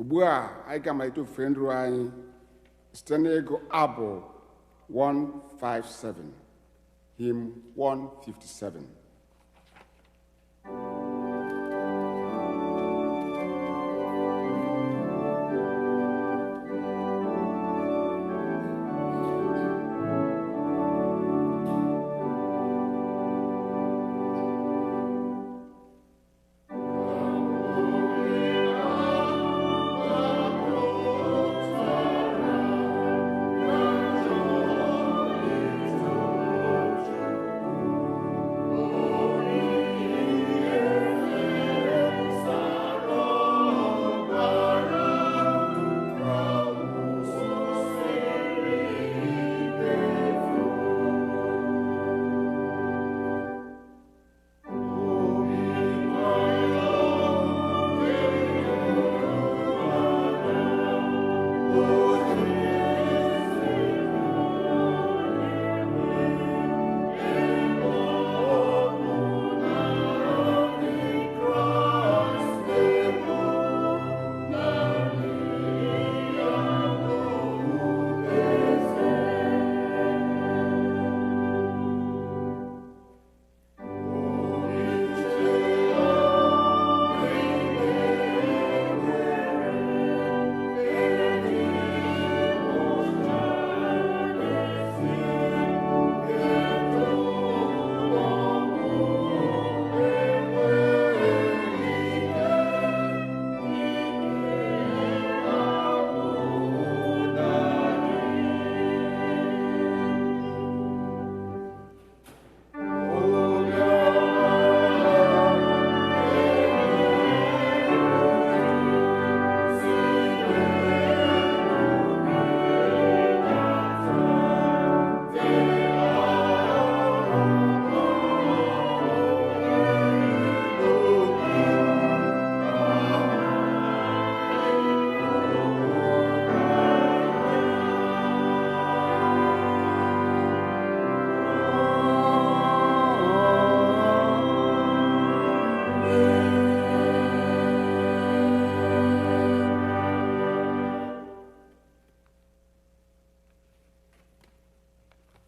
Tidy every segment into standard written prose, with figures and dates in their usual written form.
Ugbu a anyị ga-amalite ofufe nru anyị site n'ịgụ abụ 157, hymn 157.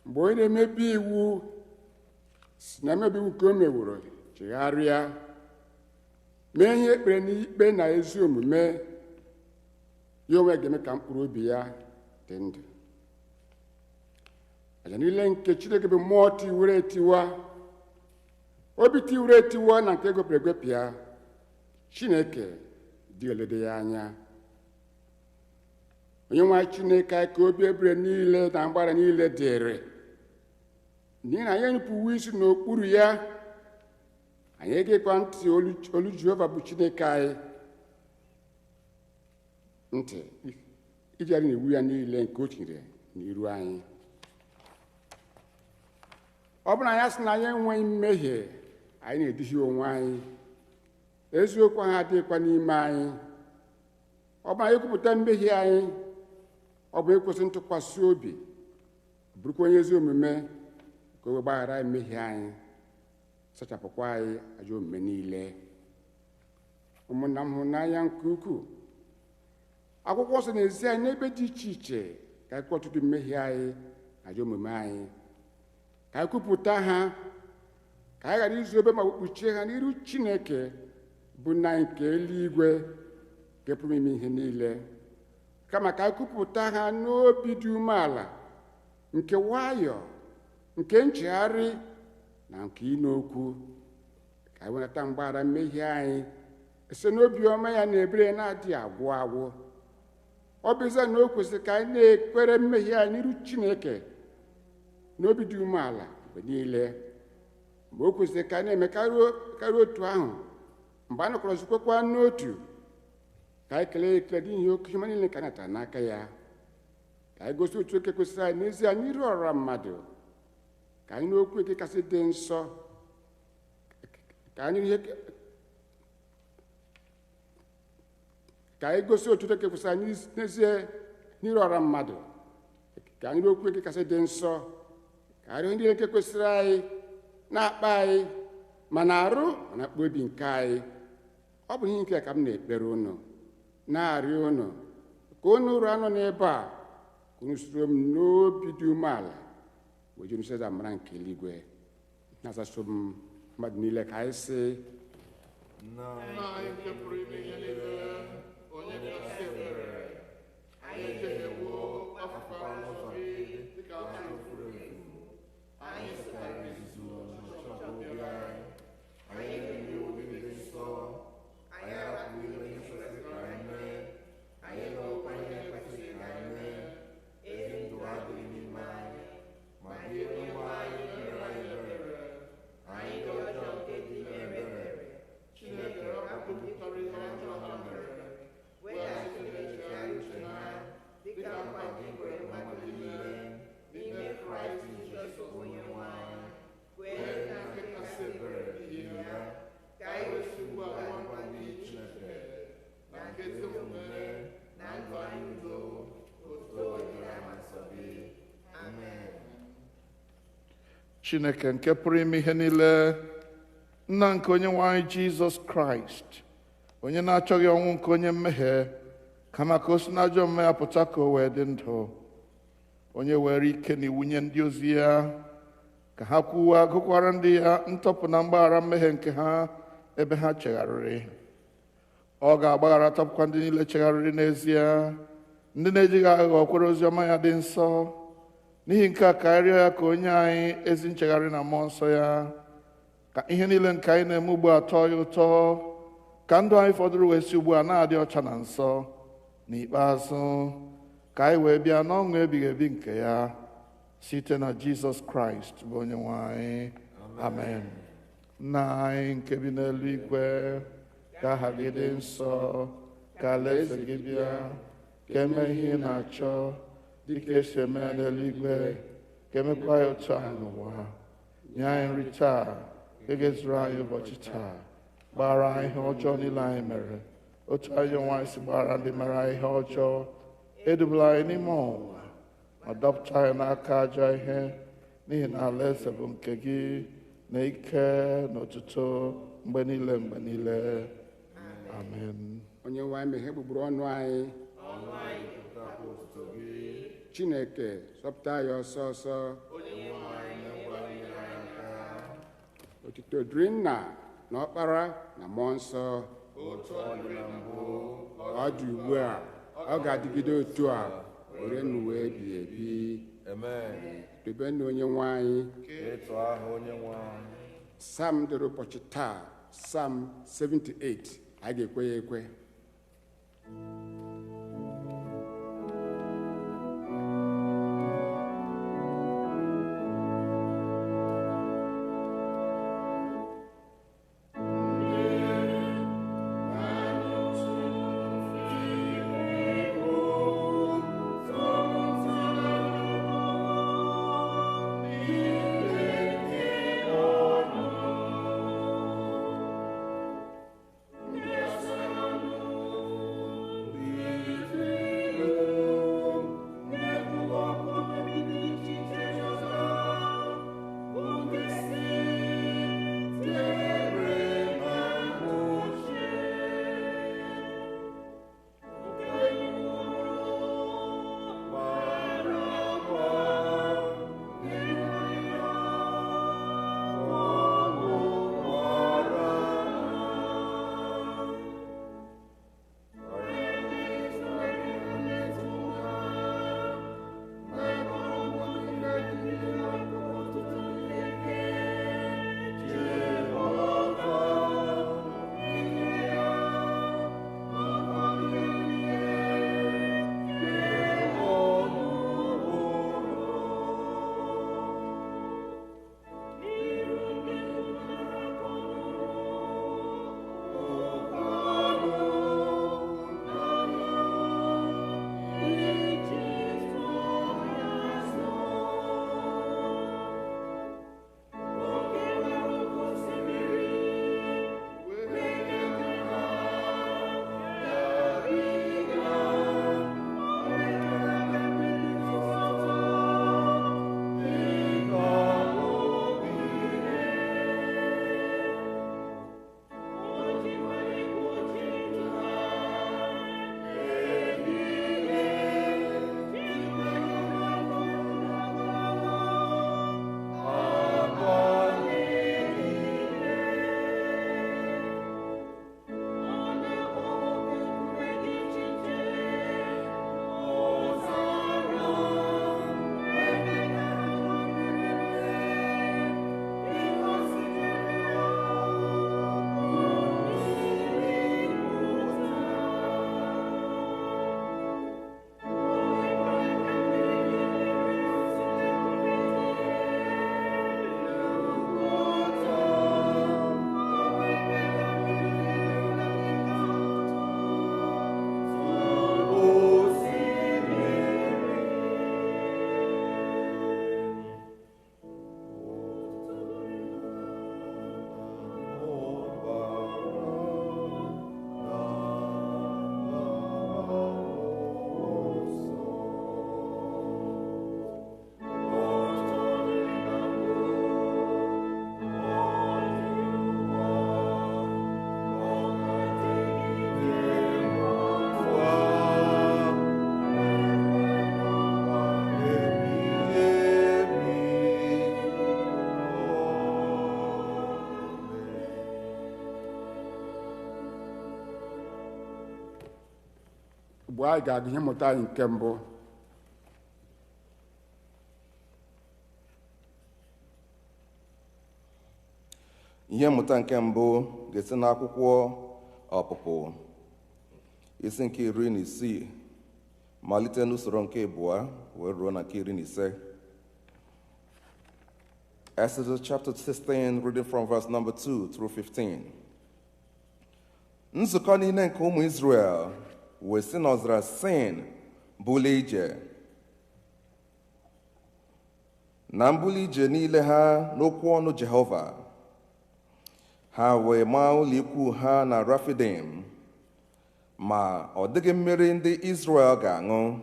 Mgbe onye na-emebi iwu si na-emebi iwu ka o meworo chegharịa mee ihe ekpere n'ikpe na ezi omume, ya onwe ga-eme ka mkpụrụ obi ya dị ndụ. Aja niile nke Chineke bụ mmụọ tiwere etiwa, obi tiwere etiwa na nke egwepịara egwepịa, Chineke dị elede ya anya. Onye-nwe-ayi Chineke anyị ka obi ebere niile na mgbara niile dịrị, n'ihi na anyị nupụwo isi n'okpuru ya. Anyị egekwa ntị olu Jehova bụ Chineke anyị ntị iji adị n'iwu ya niile nke o tinyere n'iru anyị. Ọ bụrụ na anyị sị na anyị enweghị mmehie, anyị na-eduhie onwe anyị, eziokwu ahụ adịghịkwa n'ime anyị. Ọ bụrụ na anyị kwupụta mmehie anyị, ọ bụ ekwesị ntụkwasị obi, bụrụkwa onye ezi omume ka o wee gbaghara mmehie anyị, sachapụkwa anyị ajọ omume niile. Ụmụnna m hụrụ n'anya nke ukwuu, akwụkwọ nsọ na-ezi anyị n'ebe dị iche iche ka anyị kwụọ ọtụtụ mmehie anyị na ajọ omume anyị, ka anyị kwupụta ha, ka anyị ghara izu obe ma kpuchie ha n'iru Chineke bụ nna anyị nke eluigwe nke pụrụ ime ihe niile, kama ka anyị kwupụta ha n'obi dị umeala, nke nwayọọ, nke nchegharị na nke ịnụ okwu, ka anyị wenata mgbaghara mmehie anyị site n'obi ọma ya na ebere na-adịghị agwụ agwụ. Ọ bụzie na o kwesịrị ka anyị na-ekpere mmehie anyị n'iru Chineke n'obi dị umeala mgbe niile, mgbe o kwesịrị ka anyị na-eme karịa otu ahụ, mgbe a nọkọrọ zukwekwa n'otu, ka anyị kelee ekele dị ihe oke ọma niile ka anyị natara n'aka ya, ka anyị gosi otu oke kwesịrị anyị n'ezie n'iru ọra mmadụ, ka anyị n'okwu eke kasị dị nsọ, ka anyị gosi otu oke kwesịrị anyị n'ezie n'iru ọra mmadụ, ka anyị n'okwu eke kasị dị nsọ, ka anyị ndị eke kwesịrị anyị na-akpa anyị ma na-arụ ma na-akpa obi nke anyị. Ọ bụ ihe nke ka m na-ekpere unu na-arịọ unu ka unu ruo anọ n'ebe a ka unu soro m n'obi dị umeala wee jiri seza mara nke eluigwe na-asaso m mmadụ niile ka anyị sị Nna anyị nke pụrụ ime ihe niile, onye kasị ebere, anyị ejeghịwo afụfụ ụzọ gị dịka atụrụ furu efu. Anyị sịtara izuzu n'ọchịchọ obi anyị. Anyị na-eme iwu gị dị nsọ. Anyị arapụghị ime ihe kwesịrị ka anyị mee. Anyị na-ekwe ihe kwesịrị ka anyị mee. Ezi ndụ adịghị n'ime anyị. Ma gị Onyenwe anyị mere anyị ebere. Anyị dị ọjọọ nke dị ebere. Chineke akpụpụtara ihe ọjọọ ha mere, weghachite n'echegharị uche ha, dịka nkwa gị kwere mmadụ niile n'ime Kraịst Jizọs Onye-nwe anyị. Kwee ka nke kasị ebere n'ihi ya, ka anyị wesi ugbu a nkwa ndị Chineke na nke ezi omume na ndụ anyị udo, otuto dịrị aha nsọ gị. Amen. Chineke nke pụrụ ime ihe niile, nna nke Onye-nwe anyị Jizọs Kraịst, onye na-achọghị ọnwụ nke onye mmehie, kama ka o si n'ajọ omume ya pụta ka o wee dị ndụ, onye were ike na iwu nye ndị ozi ya ka ha kwuwa gụkwara ndị ya ntọpụ na mgbaghara mmehie nke ha ebe ha chegharịrị. Ọ ga-agbaghara tọpụkwa ndị niile chegharịrị n'ezie, ndị na-ejighị aghụghọ kwere ozi ọma ya dị nsọ. N'ihi nke a ka anyị rịọ ya ka onye anyị ezi nchegharị na mmụọ nsọ ya, ka ihe niile nke anyị na-eme ugbu a tọọ ya ụtọ, ka ndụ anyị fọdụrụ wee si ugbu a na-adị ọcha na nsọ. N'ikpeazụ ka anyị wee bịa n'ọṅụ ebighị ebi nke ya site na Jizọs Kraịst bụ Onye-nwe anyị. Amen. Nna anyị nke bi n'eluigwe, ka aha gị dị nsọ, ka alaeze gị bịa, ka eme ihe ị na-achọ dịka esi eme ya n'eluigwe, ka emekwa ya otu a n'ụwa. Nye anyị nri taa, ka ga-ezuru anyị ụbọchị taa. Gbaghara anyị ihe ọjọọ niile anyị mere, otu anyị onwe anyị si gbaghara ndị mere anyị ihe ọjọọ. Edubula anyị n'ime ọnwụnwa, ma dọpụta anyị n'aka ajọ ihe, n'ihi na alaeze bụ nke gị, na ike na otuto mgbe niile mgbe niile. Amen. Onye-nwe anyị meghee gbugburu ọnụ anyị. Chineke zọpụta anyị ọsọ ọsọ. Otuto dịrị Nna na Ọkpara na Mmụọ Nsọ, Otu ọ dị na mbụ, ọ dị ugbu a, ọ ga-adịgide otu a were n'ụwa ebighị ebi. Amen. Tobenụ Onye-nwe anyị. Etu aha Onye-nwe anyị. Sam dịrị ụbọchị taa, Sam 78, anyị ga-ekwe ya ekwe. mgbe anyị ga-agụ ihe mmụta anyị nke mbụ. Ihe mmụta nke mbụ ga-esi n'akwụkwọ Ọpụpụ isi nke 16 malite n'usoro nke abụọ wee ruo na nke 15. Exodus chapter 16, reading from verse number 2 through 15. Nzukọ niile nke ụmụ Izrel wee si n'ọzara Sin bulie ije. Na mbuli ije niile ha n'okwu ọnụ Jehova, ha wee maa ụlọ ikwu ha na Rafidim, ma ọ dịghị mmiri ndị Izrel ga-aṅụ.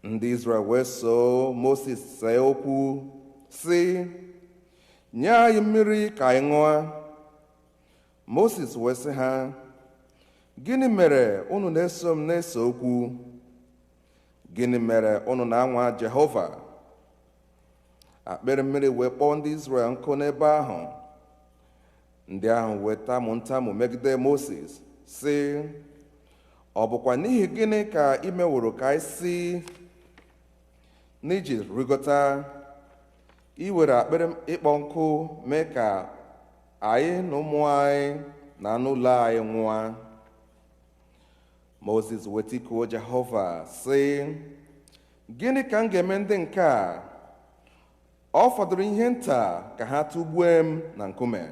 Ndị Izrel wee so Moses see okwu sị, nye anyị mmiri ka anyị ṅụọ. Moses wee sị ha, gịnị mere unu na-eso m na-ese okwu? Gịnị mere unu na-anwa Jehova? Akpịrị mmiri wee kpọọ ndị Izrel nkụ n'ebe ahụ. Ndị ahụ wee tamu ntamu megide Moses sị, ọ bụkwa n'ihi gịnị ka ị meworo ka anyị si n'Ijipt rigota iwere akpịrị ịkpọ nkụ mee ka anyị na ụmụ anyị na anụ ụlọ anyị nwụọ? Moses wee tikuo Jehova sị, gịnị ka m ga-eme ndị nke a? Ọ fọdụrụ ihe nta ka ha tụgbuo m na nkume.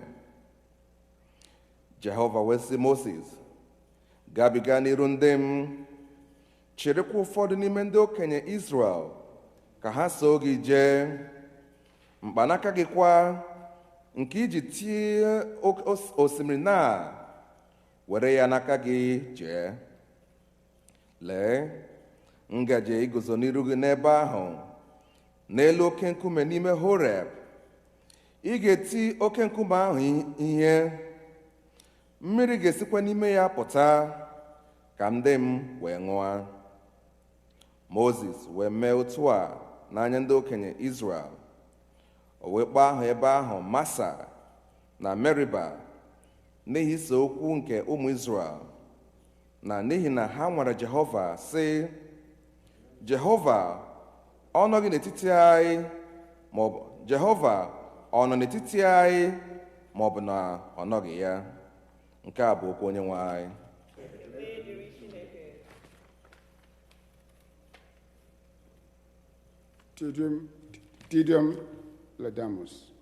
Jehova wee sị Moses, gabiga n'iru ndị m, chịrịkwa ụfọdụ n'ime ndị okenye Izrel ka ha so gị jee. Mkpanaka gị kwa nke iji tie osimiri na were ya n'aka gị jee. Lee, ngaji iguzo n'iru gị n'ebe ahụ n'elu oke nkume n'ime Horeb. Ị ga-eti oke nkume ahụ ihe, mmiri ga-esikwa n'ime ya pụta ka ndị m wee ṅụọ. Moses wee mee otu a n'anya ndị okenye Izrel. O wee kpọọ ahụ ebe ahụ Masa na Meriba n'ihi ise okwu nke ụmụ Izrel, na n'ihi na ha nwara Jehova sị, Jehova ọ nọghị n'etiti anyị, maọbụ Jehova ọ nọ n'etiti anyị, maọbụ na ọ nọghị ya. Nke a bụ okwu Onye-nwe anyị. Deum Laudamus.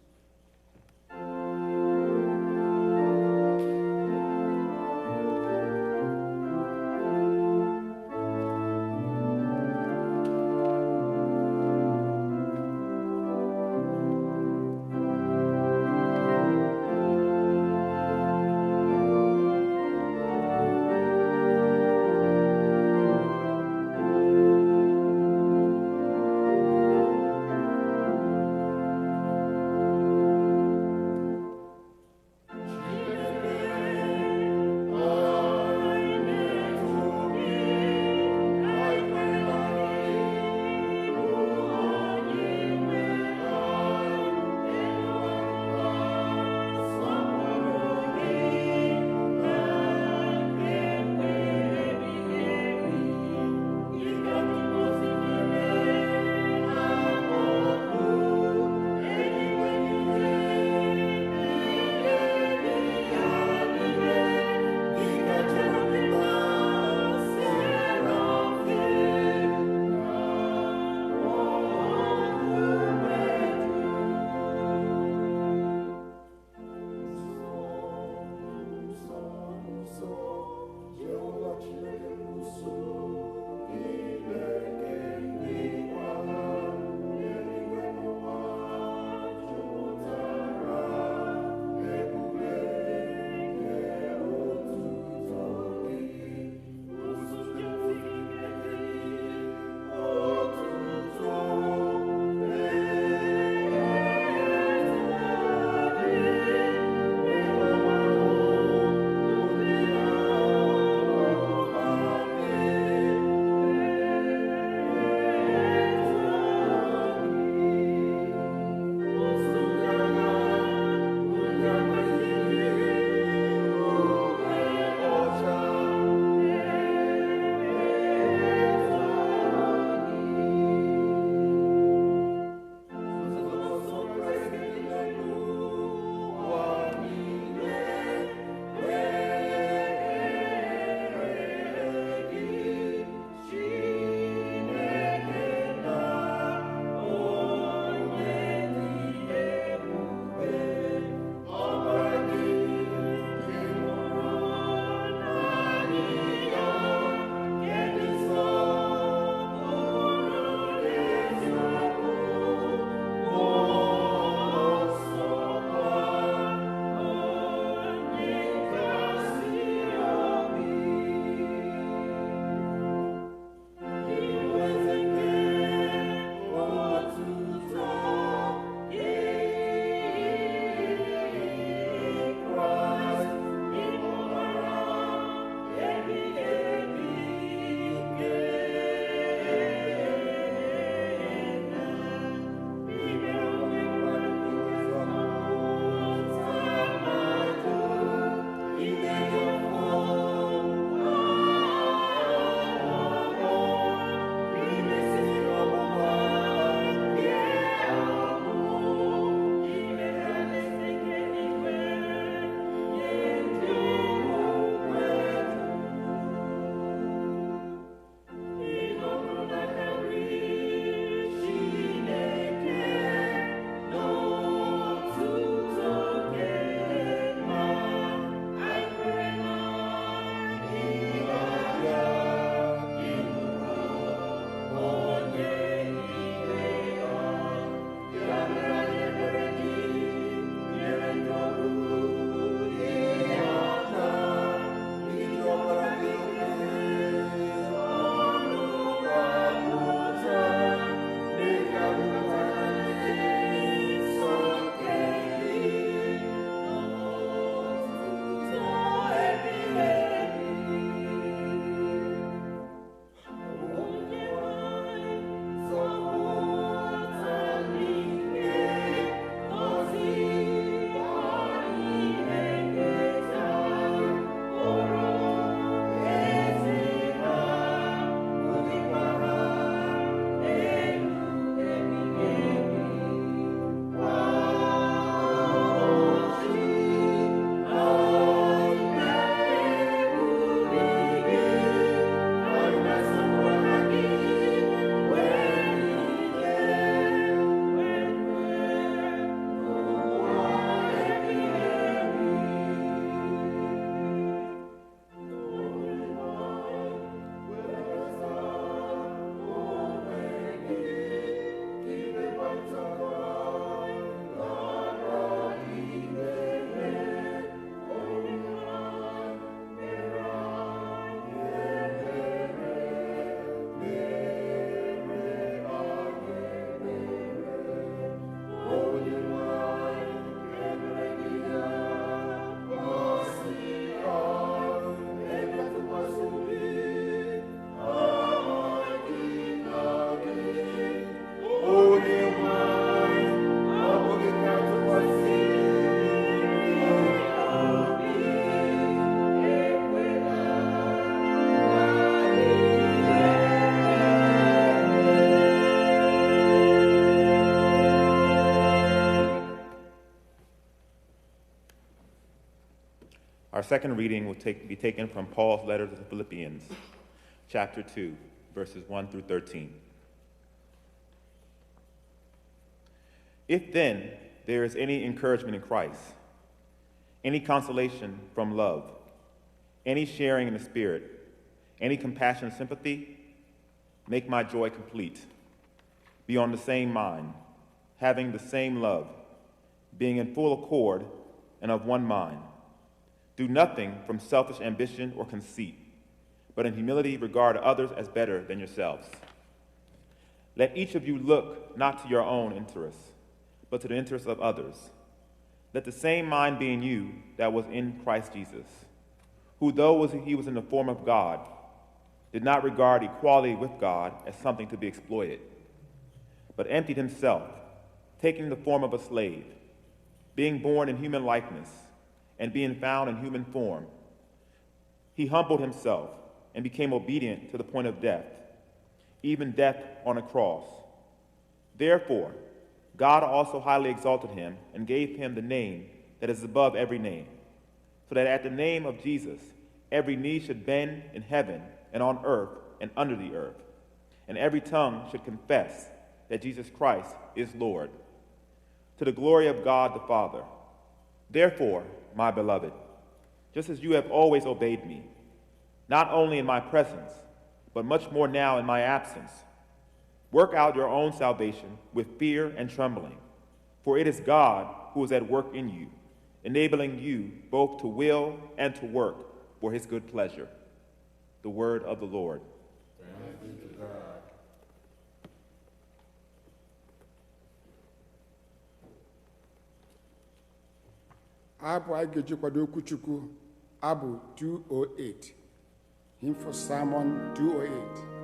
Our second reading will be taken from Paul's letter to the Philippians, chapter 2, verses 1 through 13. If then there is any encouragement in Christ, any consolation from love, any sharing in the Spirit, any compassion and sympathy, make my joy complete. Be on the same mind, having the same love, being in full accord and of one mind. Do nothing from selfish ambition or conceit, but in humility regard others as better than yourselves. Let each of you look not to your own interests, but to the interests of others. Let the same mind be in you that was in Christ Jesus, who though he was in the form of God, did not regard equality with God as something to be exploited, but emptied himself, taking the form of a slave, being born in human likeness, and being found in human form. He humbled himself and became obedient to the point of death, even death on a cross. Therefore, God also highly exalted him and gave him the name that is above every name, so that at the name of Jesus every knee should bend in heaven and on earth and under the earth, and every tongue should confess that Jesus Christ is Lord, to the glory of God the Father. Therefore, my beloved, just as you have always obeyed me, not only in my presence, but much more now in my absence, work out your own salvation with fear and trembling, for it is God who is at work in you, enabling you both to will and to work for his good pleasure. The word of the Lord. Thanks be to God. Abua anyị ga-eji kwado okwu Chukwu, Abụ 208, Hymn for Sermon 208.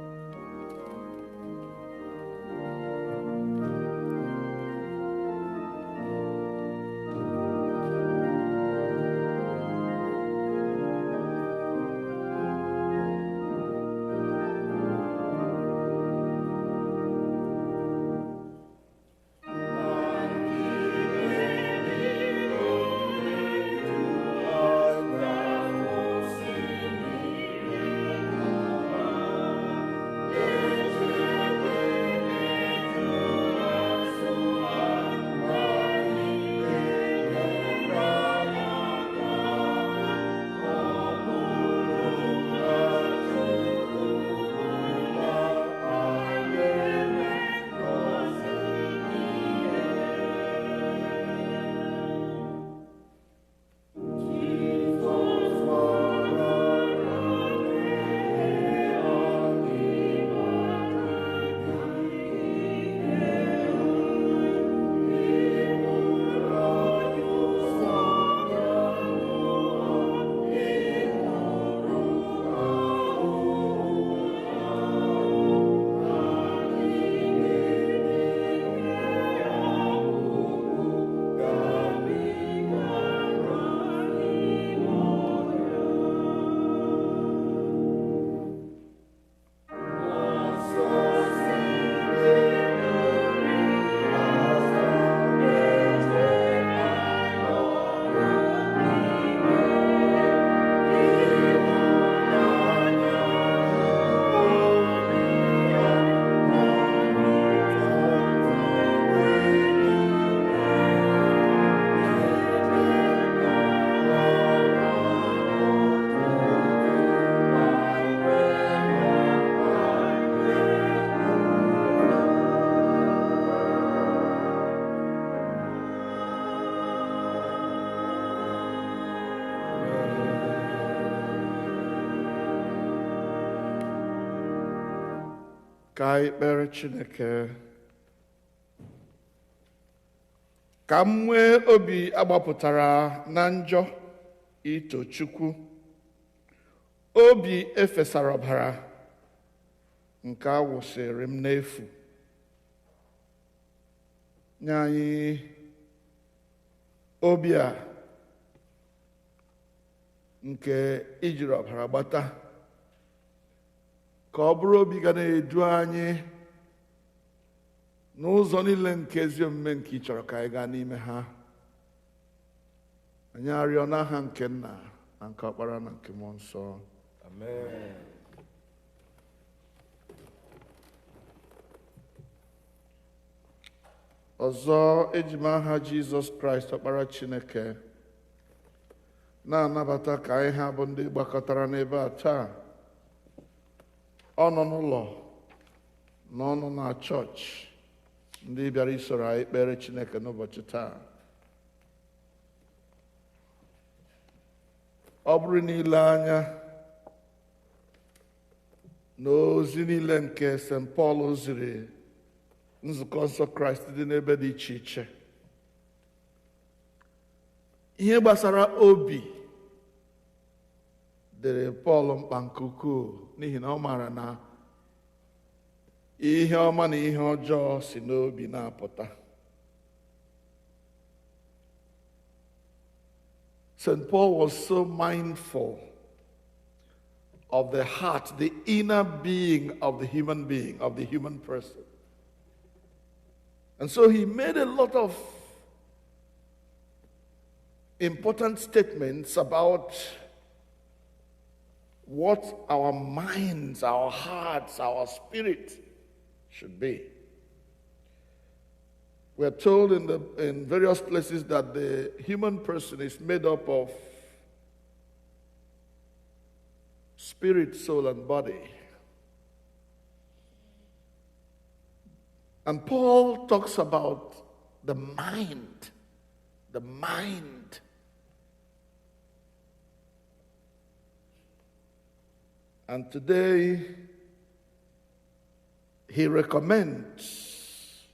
Ka anyị kpere Chineke. Ka m nwee obi agbapụtara na njọ ito Chukwu, obi efesara ọbara nke a wụsịrị m n'efu. Nye anyị obi a nke ijiri ọbara gbata, ka ọ bụrụ obi ga na-edu anyị n'ụzọ niile nke ezi omume nke ị chọrọ ka anyị gaa n'ime ha. Anyị arịọ n'aha nke Nna na nke Ọkpara na nke Mmụọ Nsọ. Amen. Ọzọ, eji m aha Jizọs Kraịst Ọkpara Chineke na-anabata ka anyị ha bụ ndị gbakọtara n'ebe a taa, ọnụ n'ụlọ na ọnụ na chọọchị, ndị bịara isoro anyị kpere Chineke n'ụbọchị taa. Ọ bụrụ n'ile anya n'ozi niile nke St. Paul ziri nzukọ nsọ Kraịst dị n'ebe dị iche iche, ihe gbasara obi dịrị Pọl mkpa nke ukwuu, n'ihi na ọ maara na ihe ọma na ihe ọjọọ si n'obi na-apụta. St. Paul was so mindful of the heart, the inner being of the human being, of the human person. And so he made a lot of important statements about what our minds, our hearts, our spirit should be. We are told in various places that the human person is made up of spirit, soul, and body. And Paul talks about the mind, the mind. And today, he recommends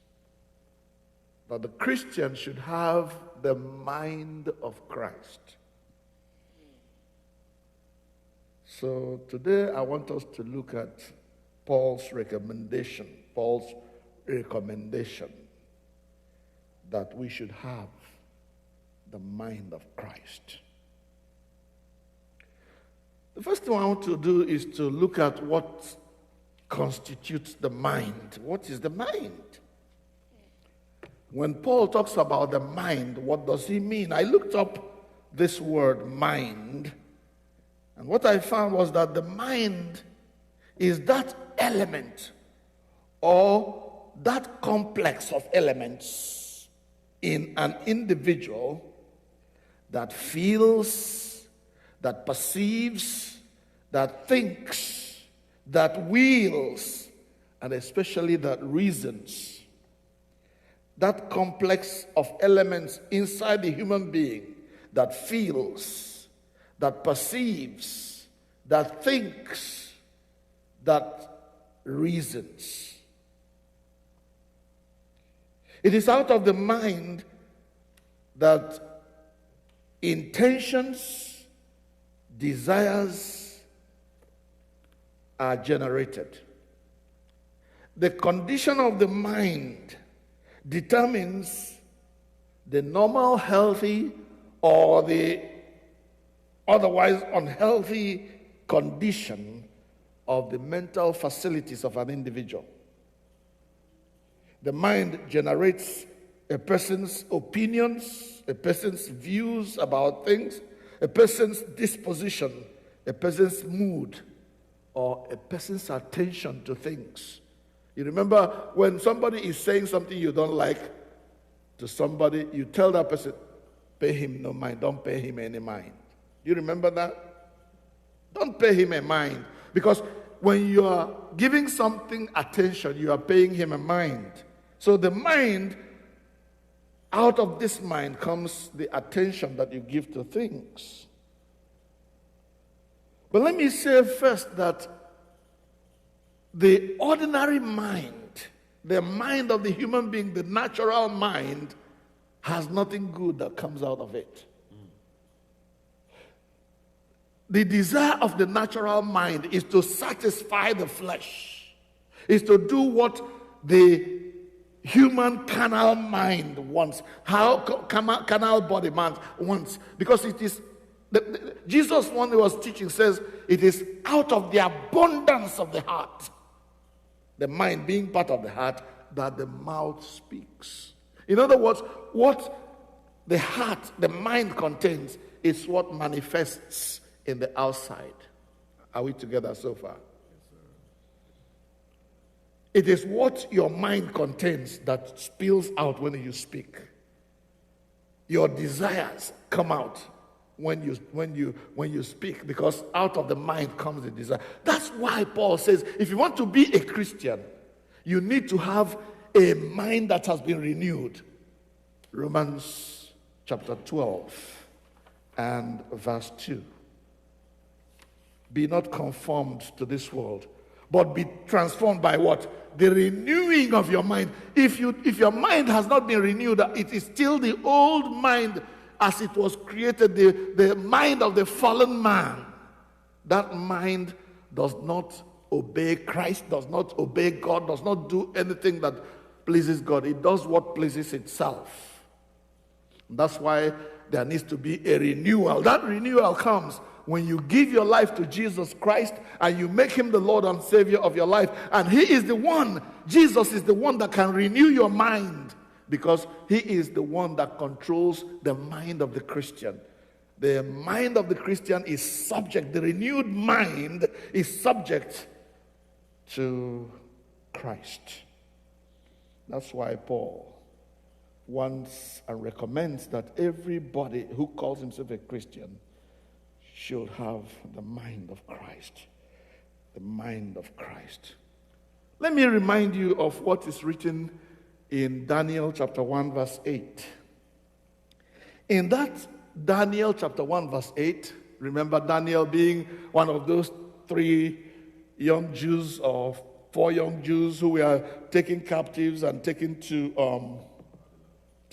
that the Christian should have the mind of Christ. So today I want us to look at Paul's recommendation that we should have the mind of Christ. The first thing I want to do is to look at what constitutes the mind. What is the mind? When Paul talks about the mind, what does he mean? I looked up this word mind, and what I found was that the mind is that element or that complex of elements in an individual that feels, that perceives, that thinks, that wills, and especially that reasons. That complex of elements inside the human being that feels, that perceives, that thinks, that reasons. It is out of the mind that intentions, desires are generated. The condition of the mind determines the normal healthy or the otherwise unhealthy condition of the mental facilities of an individual. The mind generates a person's opinions, a person's views about things, a person's disposition, a person's mood, or a person's attention to things. You remember when somebody is saying something you don't like to somebody, you tell that person, pay him no mind, don't pay him any mind. You remember that? Don't pay him a mind. Because when you are giving something attention, you are paying him a mind. So the mind, out of this mind comes the attention that you give to things. But let me say first that the ordinary mind, the mind of the human being, the natural mind, has nothing good that comes out of it. The desire of the natural mind is to satisfy the flesh, is to do what the human carnal mind wants, how carnal body man wants, because it is, Jesus, when he was teaching, says it is out of the abundance of the heart, the mind being part of the heart, that the mouth speaks. In other words, what the heart, the mind contains is what manifests in the outside. Are we together so far? It is what your mind contains that spills out when you speak. Your desires come out when you speak, because out of the mind comes the desire. That's why Paul says, if you want to be a Christian, you need to have a mind that has been renewed. Romans chapter 12 and verse 2. Be not conformed to this world, but be transformed by what? The renewing of your mind. If your mind has not been renewed, it is still the old mind as it was created, the mind of the fallen man. That mind does not obey Christ, does not obey God, does not do anything that pleases God. It does what pleases itself. That's why there needs to be a renewal. That renewal comes when you give your life to Jesus Christ and you make him the Lord and Savior of your life. And he is the one, Jesus is the one that can renew your mind, because he is the one that controls the mind of the Christian. The mind of the Christian is subject, the renewed mind is subject to Christ. That's why Paul wants and recommends that everybody who calls himself a Christian should have the mind of Christ. The mind of Christ. Let me remind you of what is written in Daniel chapter 1 verse 8. In that Daniel chapter 1 verse 8, remember Daniel being one of those 3 young Jews or 4 young Jews who were taken captives and taken to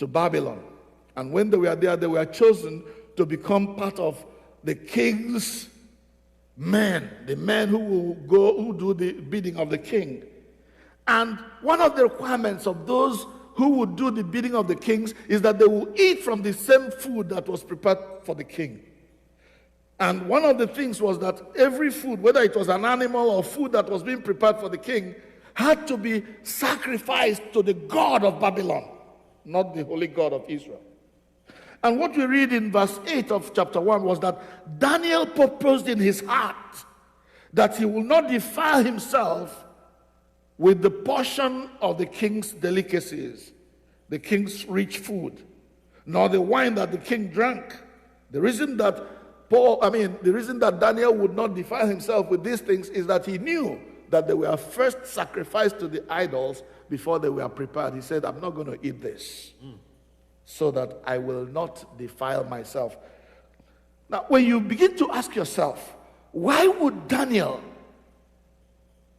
Babylon. And when they were there, they were chosen to become part of the king's men, the men who will go, who do the bidding of the king. And one of the requirements of those who would do the bidding of the kings is that they will eat from the same food that was prepared for the king. And one of the things was that every food, whether it was an animal or food that was being prepared for the king, had to be sacrificed to the god of Babylon, not the holy God of Israel. And what we read in verse 8 of chapter 1 was that Daniel purposed in his heart that he will not defile himself with the portion of the king's delicacies, the king's rich food, nor the wine that the king drank. The reason that Daniel would not defile himself with these things is that he knew that they were first sacrificed to the idols before they were prepared. He said, I'm not going to eat this so that I will not defile myself. Now, when you begin to ask yourself, why would Daniel,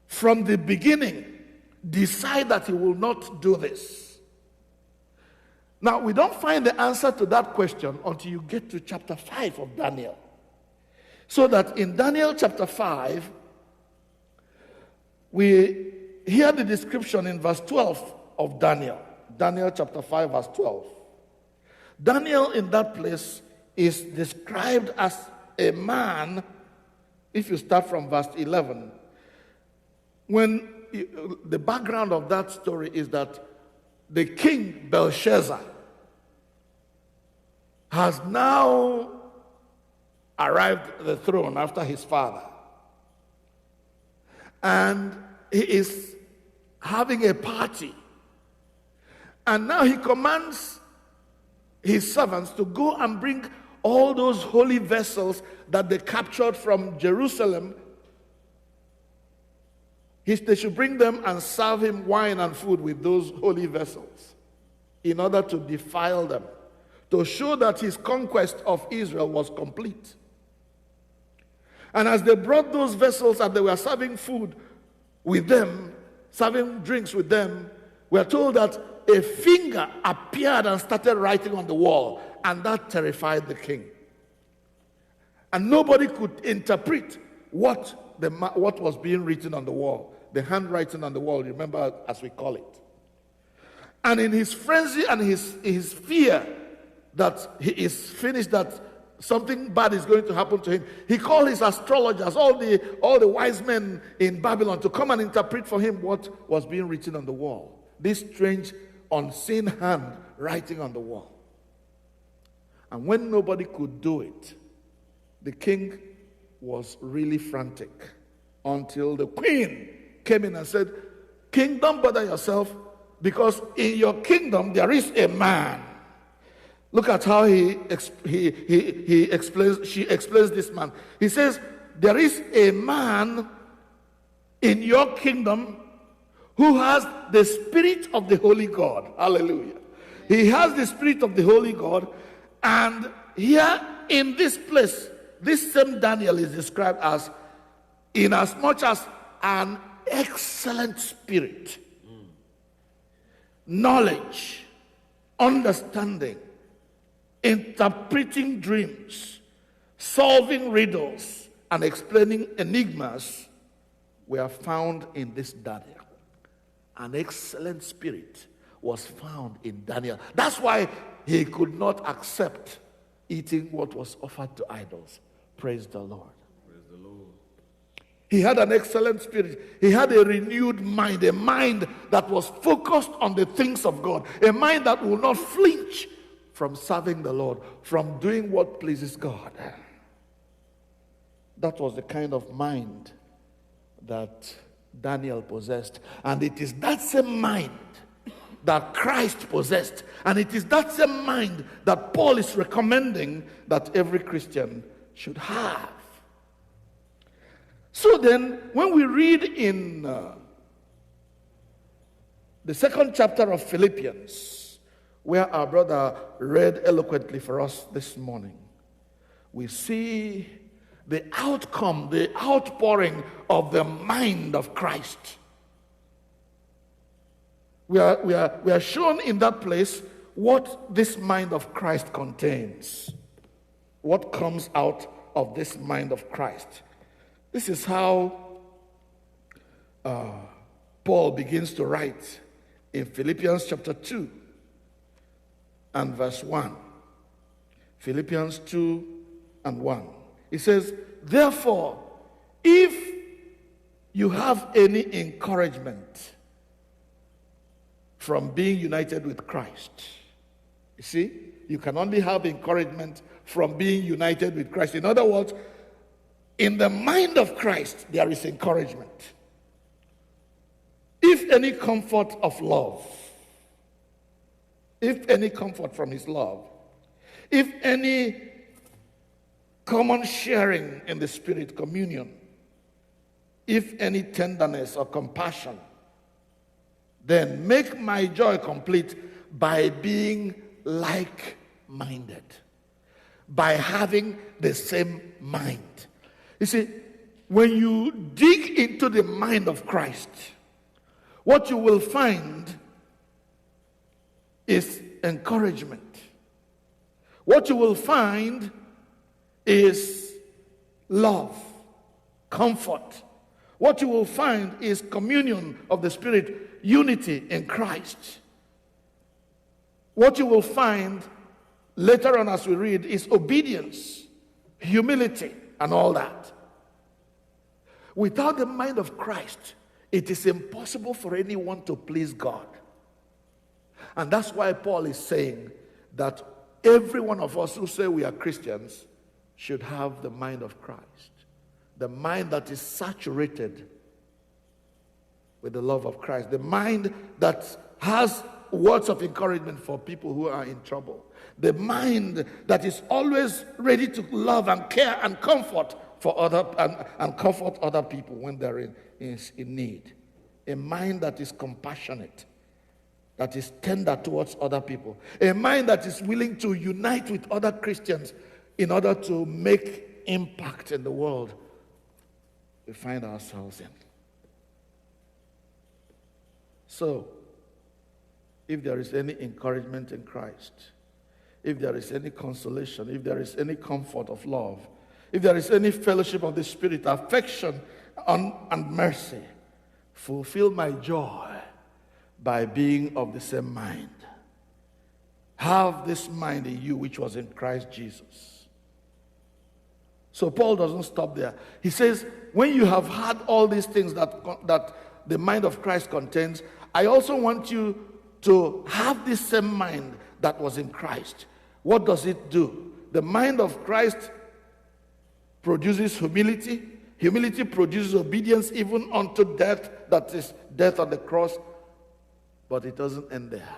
from the beginning, decide that he will not do this? Now, we don't find the answer to that question until you get to chapter 5 of Daniel. So that in Daniel chapter 5, we hear the description in verse 12 of Daniel. Daniel chapter 5 verse 12. Daniel in that place is described as a man, if you start from verse 11. When the background of that story is that the king Belshazzar has now arrived at the throne after his father. And he is having a party. And now he commands his servants to go and bring all those holy vessels that they captured from Jerusalem. They should bring them and serve him wine and food with those holy vessels in order to defile them, to show that his conquest of Israel was complete. And as they brought those vessels and they were serving food with them, serving drinks with them, we are told that a finger appeared and started writing on the wall, and that terrified the king. And nobody could interpret what was being written on the wall, the handwriting on the wall, remember, as we call it. And in his frenzy and his fear that he is finished, that something bad is going to happen to him, he called his astrologers, all the wise men in Babylon, to come and interpret for him what was being written on the wall. This strange, unseen hand writing on the wall. And when nobody could do it, the king was really frantic, until the queen came in and said, "King, don't bother yourself, because in your kingdom there is a man." Look at how she explains this man. He says, "There is a man in your kingdom who has the spirit of the Holy God." Hallelujah. He has the spirit of the Holy God. And here in this place, this same Daniel is described as, in as much as an excellent spirit, knowledge, understanding, interpreting dreams, solving riddles, and explaining enigmas were found in this Daniel. An excellent spirit was found in Daniel. That's why he could not accept eating what was offered to idols. Praise the Lord. Praise the Lord. He had an excellent spirit. He had a renewed mind, a mind that was focused on the things of God, a mind that will not flinch from serving the Lord, from doing what pleases God. That was the kind of mind that Daniel possessed. And it is that same mind that Christ possessed. And it is that same mind that Paul is recommending that every Christian should have. So then, when we read in the 2nd chapter of Philippians, where our brother read eloquently for us this morning, we see the outcome, the outpouring of the mind of Christ. We are shown in that place what this mind of Christ contains. What comes out of this mind of Christ. This is how Paul begins to write in Philippians chapter 2 and verse 1. Philippians 2 and 1. He says, "Therefore, if you have any encouragement from being united with Christ." You see, you can only have encouragement from being united with Christ. In other words, in the mind of Christ, there is encouragement. If any comfort of love, if any comfort from his love, if any common sharing in the Spirit, communion, if any tenderness or compassion, then make my joy complete by being like-minded, by having the same mind. You see, when you dig into the mind of Christ, what you will find is encouragement. What you will find is love, comfort. What you will find is communion of the Spirit, unity in Christ. What you will find later on as we read is obedience, humility, and all that. Without the mind of Christ, it is impossible for anyone to please God. And that's why Paul is saying that every one of us who say we are Christians should have the mind of Christ. The mind that is saturated with the love of Christ. The mind that has words of encouragement for people who are in trouble. The mind that is always ready to love and care and comfort for and comfort other people when they're in need. A mind that is compassionate, that is tender towards other people. A mind that is willing to unite with other Christians in order to make impact in the world we find ourselves in. So, if there is any encouragement in Christ, if there is any consolation, if there is any comfort of love, if there is any fellowship of the Spirit, affection and mercy, fulfill my joy by being of the same mind. Have this mind in you which was in Christ Jesus. So Paul doesn't stop there. He says, when you have had all these things that the mind of Christ contains, I also want you to have this same mind that was in Christ. What does it do? The mind of Christ produces humility. Humility produces obedience even unto death, that is death on the cross. But it doesn't end there.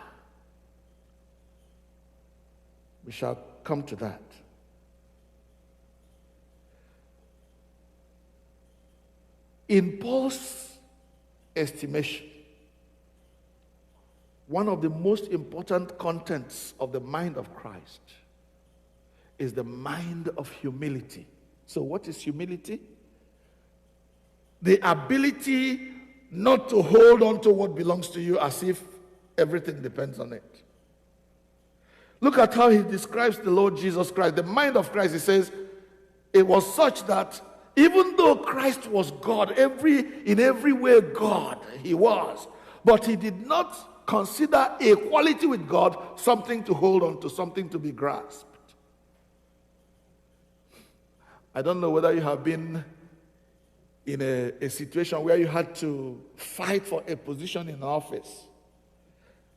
We shall come to that. In Paul's estimation, one of the most important contents of the mind of Christ is the mind of humility. So what is humility? The ability not to hold on to what belongs to you as if everything depends on it. Look at how he describes the Lord Jesus Christ. The mind of Christ, he says, it was such that even though Christ was God, in every way God, he was, but he did not consider equality with God something to hold on to, something to be grasped. I don't know whether you have been in a situation where you had to fight for a position in an office.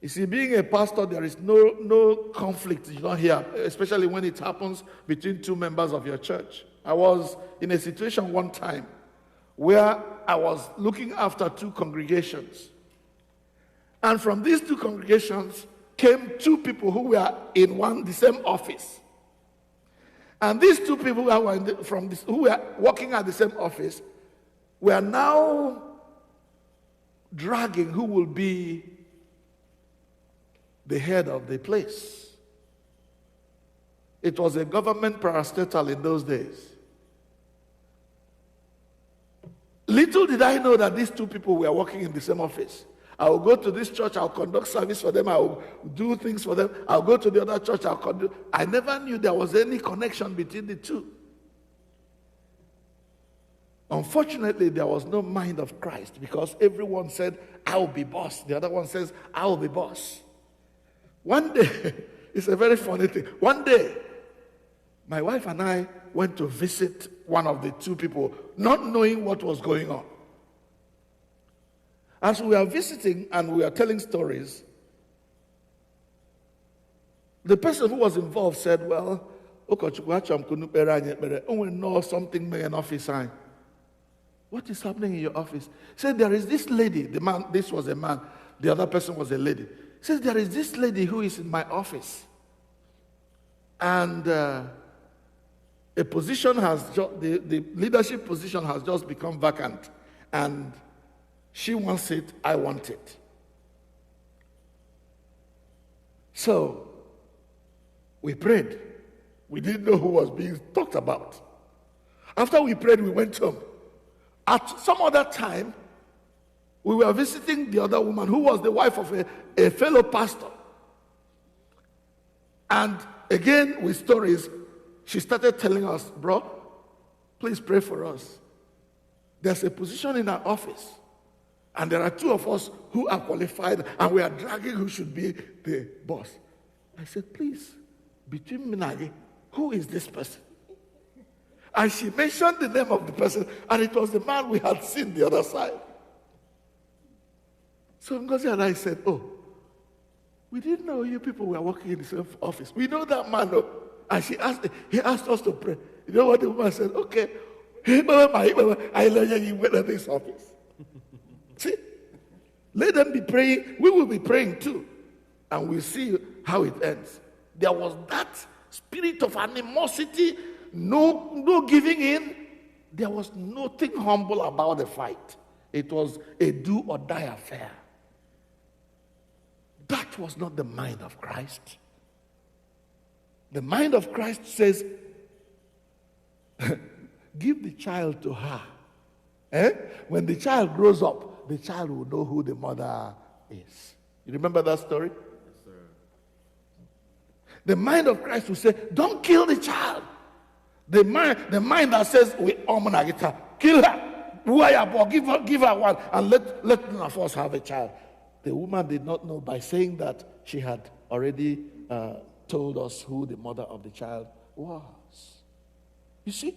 You see, being a pastor, there is no conflict you don't hear, especially when it happens between two members of your church. I was in a situation one time where I was looking after two congregations. And from these two congregations came two people who were in the same office. And these two people who were working at the same office were now dragging who will be the head of the place. It was a government parastatal in those days. Little did I know that these two people were working in the same office. I will go to this church, I'll conduct service for them, I will do things for them. I'll go to the other church, I never knew there was any connection between the two. Unfortunately, there was no mind of Christ because everyone said, I'll be boss. The other one says, I'll be boss. One day, it's a very funny thing. One day, my wife and I went to visit one of the two people, not knowing what was going on. As we are visiting and we are telling stories, the person who was involved said, well, something may an office sign. What is happening in your office? He said, there is this lady. The man, this was a man. The other person was a lady. He says, there is this lady who is in my office. And a position the leadership position has just become vacant. And she wants it, I want it. So, we prayed. We didn't know who was being talked about. After we prayed, we went home. At some other time, we were visiting the other woman who was the wife of a fellow pastor. And again, with stories, she started telling us, bro, please pray for us. There's a position in our office, and there are two of us who are qualified, and we are dragging who should be the boss. I said, please, between me and you, who is this person? And she mentioned the name of the person, and it was the man we had seen the other side. So Ngozi and I said, oh, we didn't know you people were working in the same office. We know that man. No. And he asked us to pray. You know what the woman said? Okay. I let you went to this office. See? Let them be praying. We will be praying too. And we'll see how it ends. There was that spirit of animosity, no giving in. There was nothing humble about the fight. It was a do or die affair. That was not the mind of Christ. The mind of Christ says, give the child to her. When the child grows up, the child will know who the mother is. You remember that story? The mind of Christ will say, don't kill the child. The mind that says, kill her, give her one, and let none of us have a child. The woman did not know by saying that she had already told us who the mother of the child was. You see,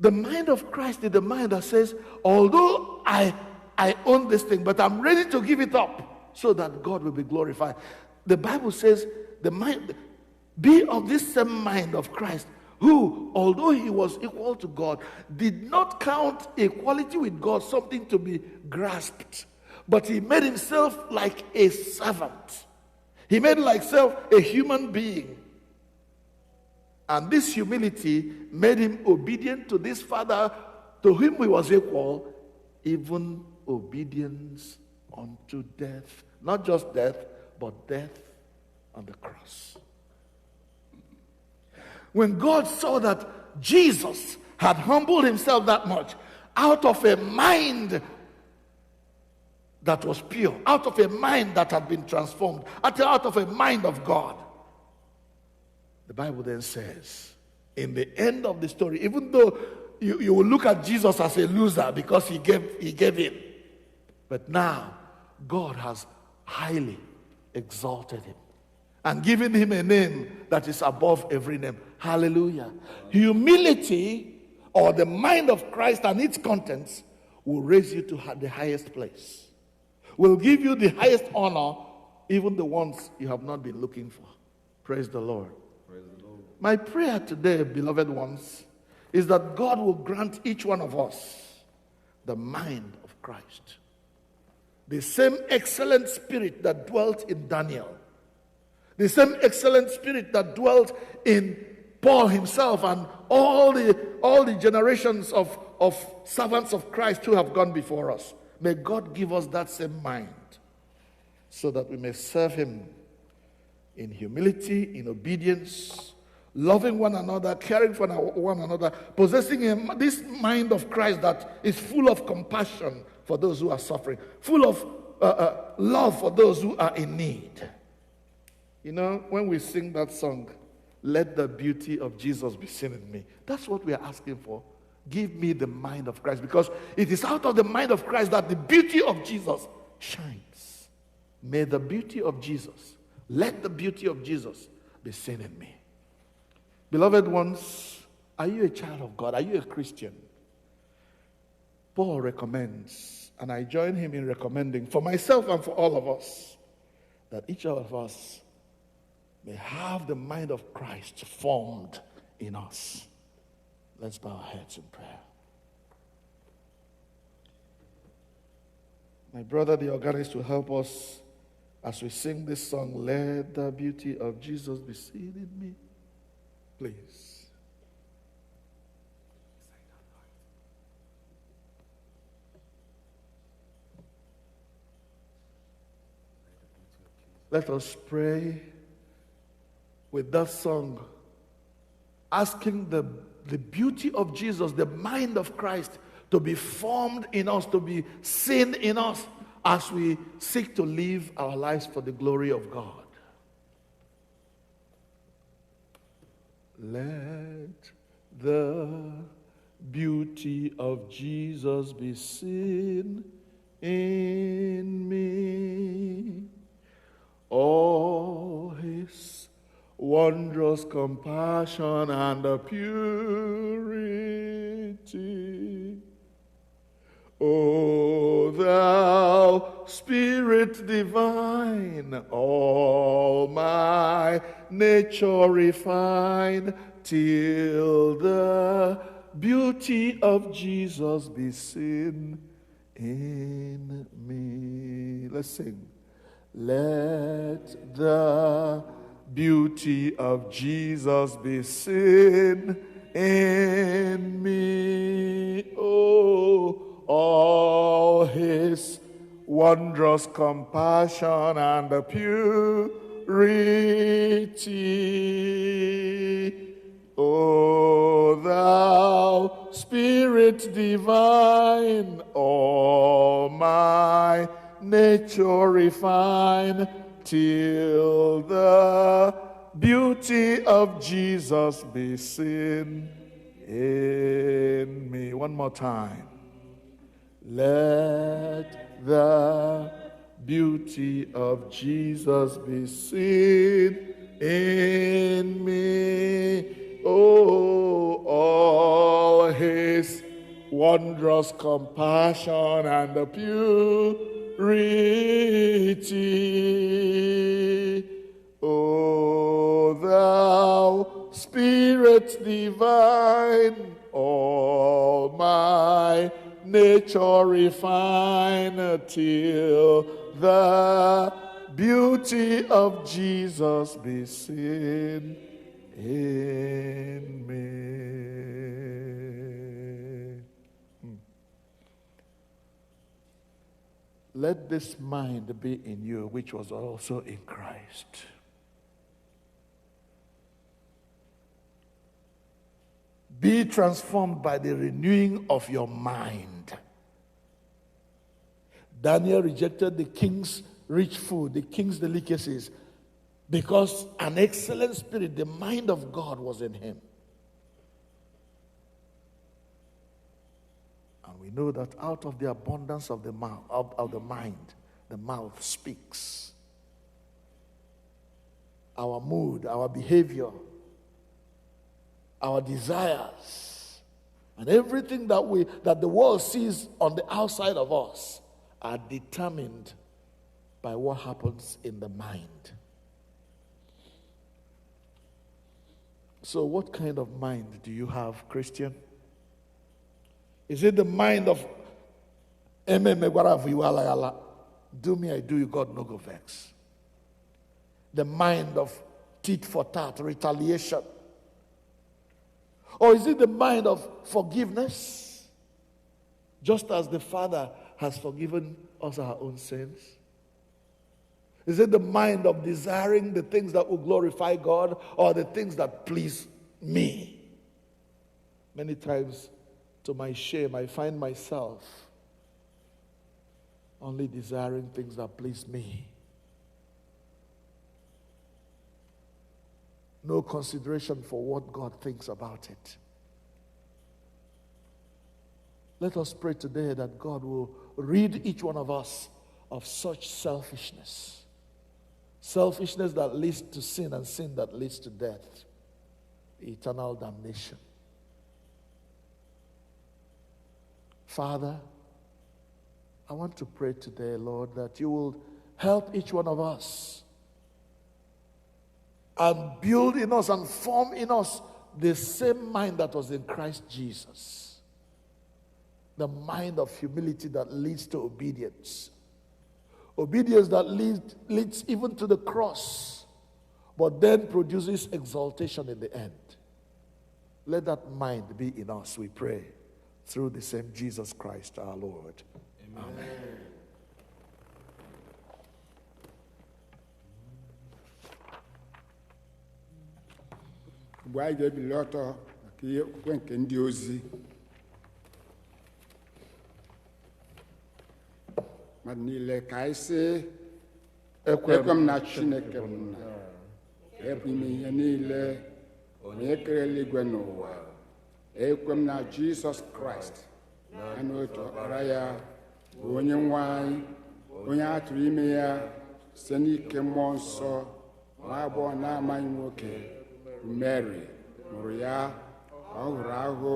the mind of Christ is the mind that says, although I own this thing, but I'm ready to give it up so that God will be glorified. The Bible says, be of this same mind of Christ, who, although he was equal to God, did not count equality with God something to be grasped, but he made himself like a servant. He made himself a human being. And this humility made him obedient to this Father to whom he was equal, even obedience unto death. Not just death, but death on the cross. When God saw that Jesus had humbled himself that much, out of a mind that was pure, out of a mind that had been transformed, out of a mind of God, the Bible then says, in the end of the story, even though you will look at Jesus as a loser because he gave in, but now God has highly exalted him and given him a name that is above every name. Hallelujah. Humility, or the mind of Christ and its contents, will raise you to the highest place, will give you the highest honor, even the ones you have not been looking for. Praise the Lord. Praise the Lord. My prayer today, beloved ones, is that God will grant each one of us the mind of Christ. The same excellent spirit that dwelt in Daniel, the same excellent spirit that dwelt in Paul himself and all the generations of servants of Christ who have gone before us. May God give us that same mind so that we may serve him in humility, in obedience, loving one another, caring for one another, possessing this mind of Christ that is full of compassion for those who are suffering, full of love for those who are in need. You know, when we sing that song, let the beauty of Jesus be seen in me, that's what we are asking for. Give me the mind of Christ, because it is out of the mind of Christ that the beauty of Jesus shines. May the beauty of Jesus, let the beauty of Jesus be seen in me. Beloved ones, are you a child of God? Are you a Christian? Paul recommends, and I join him in recommending for myself and for all of us, that each of us may have the mind of Christ formed in us. Let's bow our heads in prayer. My brother, the organist, will help us as we sing this song, Let the Beauty of Jesus Be Seen in Me. Please. Let us pray with that song, asking the beauty of Jesus, the mind of Christ, to be formed in us, to be seen in us as we seek to live our lives for the glory of God. Let the beauty of Jesus be seen in me, all his wondrous compassion and the purity. O thou Spirit divine, all my nature refine, till the beauty of Jesus be seen in me. Let's sing. Let the beauty of Jesus be seen in me. Oh, all his wondrous compassion and the purity. O thou Spirit divine, all my nature nature refine, till the beauty of Jesus be seen in me. One more time. Let the beauty of Jesus be seen in me. Oh, all his wondrous compassion and the purity. O thou Spirit divine, all my nature refine, till the beauty of Jesus be seen in me. Let this mind be in you, which was also in Christ. Be transformed by the renewing of your mind. Daniel rejected the king's rich food, the king's delicacies, because an excellent spirit, the mind of God, was in him. And we know that out of the abundance of the mouth, of the mind, the mouth speaks. Our mood, our behavior, our desires, and everything that the world sees on the outside of us are determined by what happens in the mind. So what kind of mind do you have, Christian? Is it the mind of do me, I do you, God no go vex? The mind of tit for tat, retaliation? Or is it the mind of forgiveness? Just as the Father has forgiven us our own sins? Is it the mind of desiring the things that will glorify God, or the things that please me? Many times, to my shame, I find myself only desiring things that please me. No consideration for what God thinks about it. Let us pray today that God will rid each one of us of such selfishness. Selfishness that leads to sin, and sin that leads to death, eternal damnation. Father, I want to pray today, Lord, that you will help each one of us and build in us and form in us the same mind that was in Christ Jesus. The mind of humility that leads to obedience. Obedience that leads even to the cross, but then produces exaltation in the end. Let that mind be in us, we pray, through the same Jesus Christ our Lord. Amen. Mgbe anyị ga-ebili ọtọ maka ihe okwukwe nke ndị ozi, mmadụ niile ka anyị sị, ekwe m na Chineke bụ nna, ebu ime ihe niile, onye kere eluigwe n'ụwa. Ekwe m na Jizọs Kraịst, na n'otu ọkpara ya, bụ Onye-nwe-ayi, onye a tụrụ ime ya site n'ike Mmụọ Nsọ, nwa agbọghọ na-amaghị nwoke, Mary, mụrụ ya, ọ hụrụ ahụhụ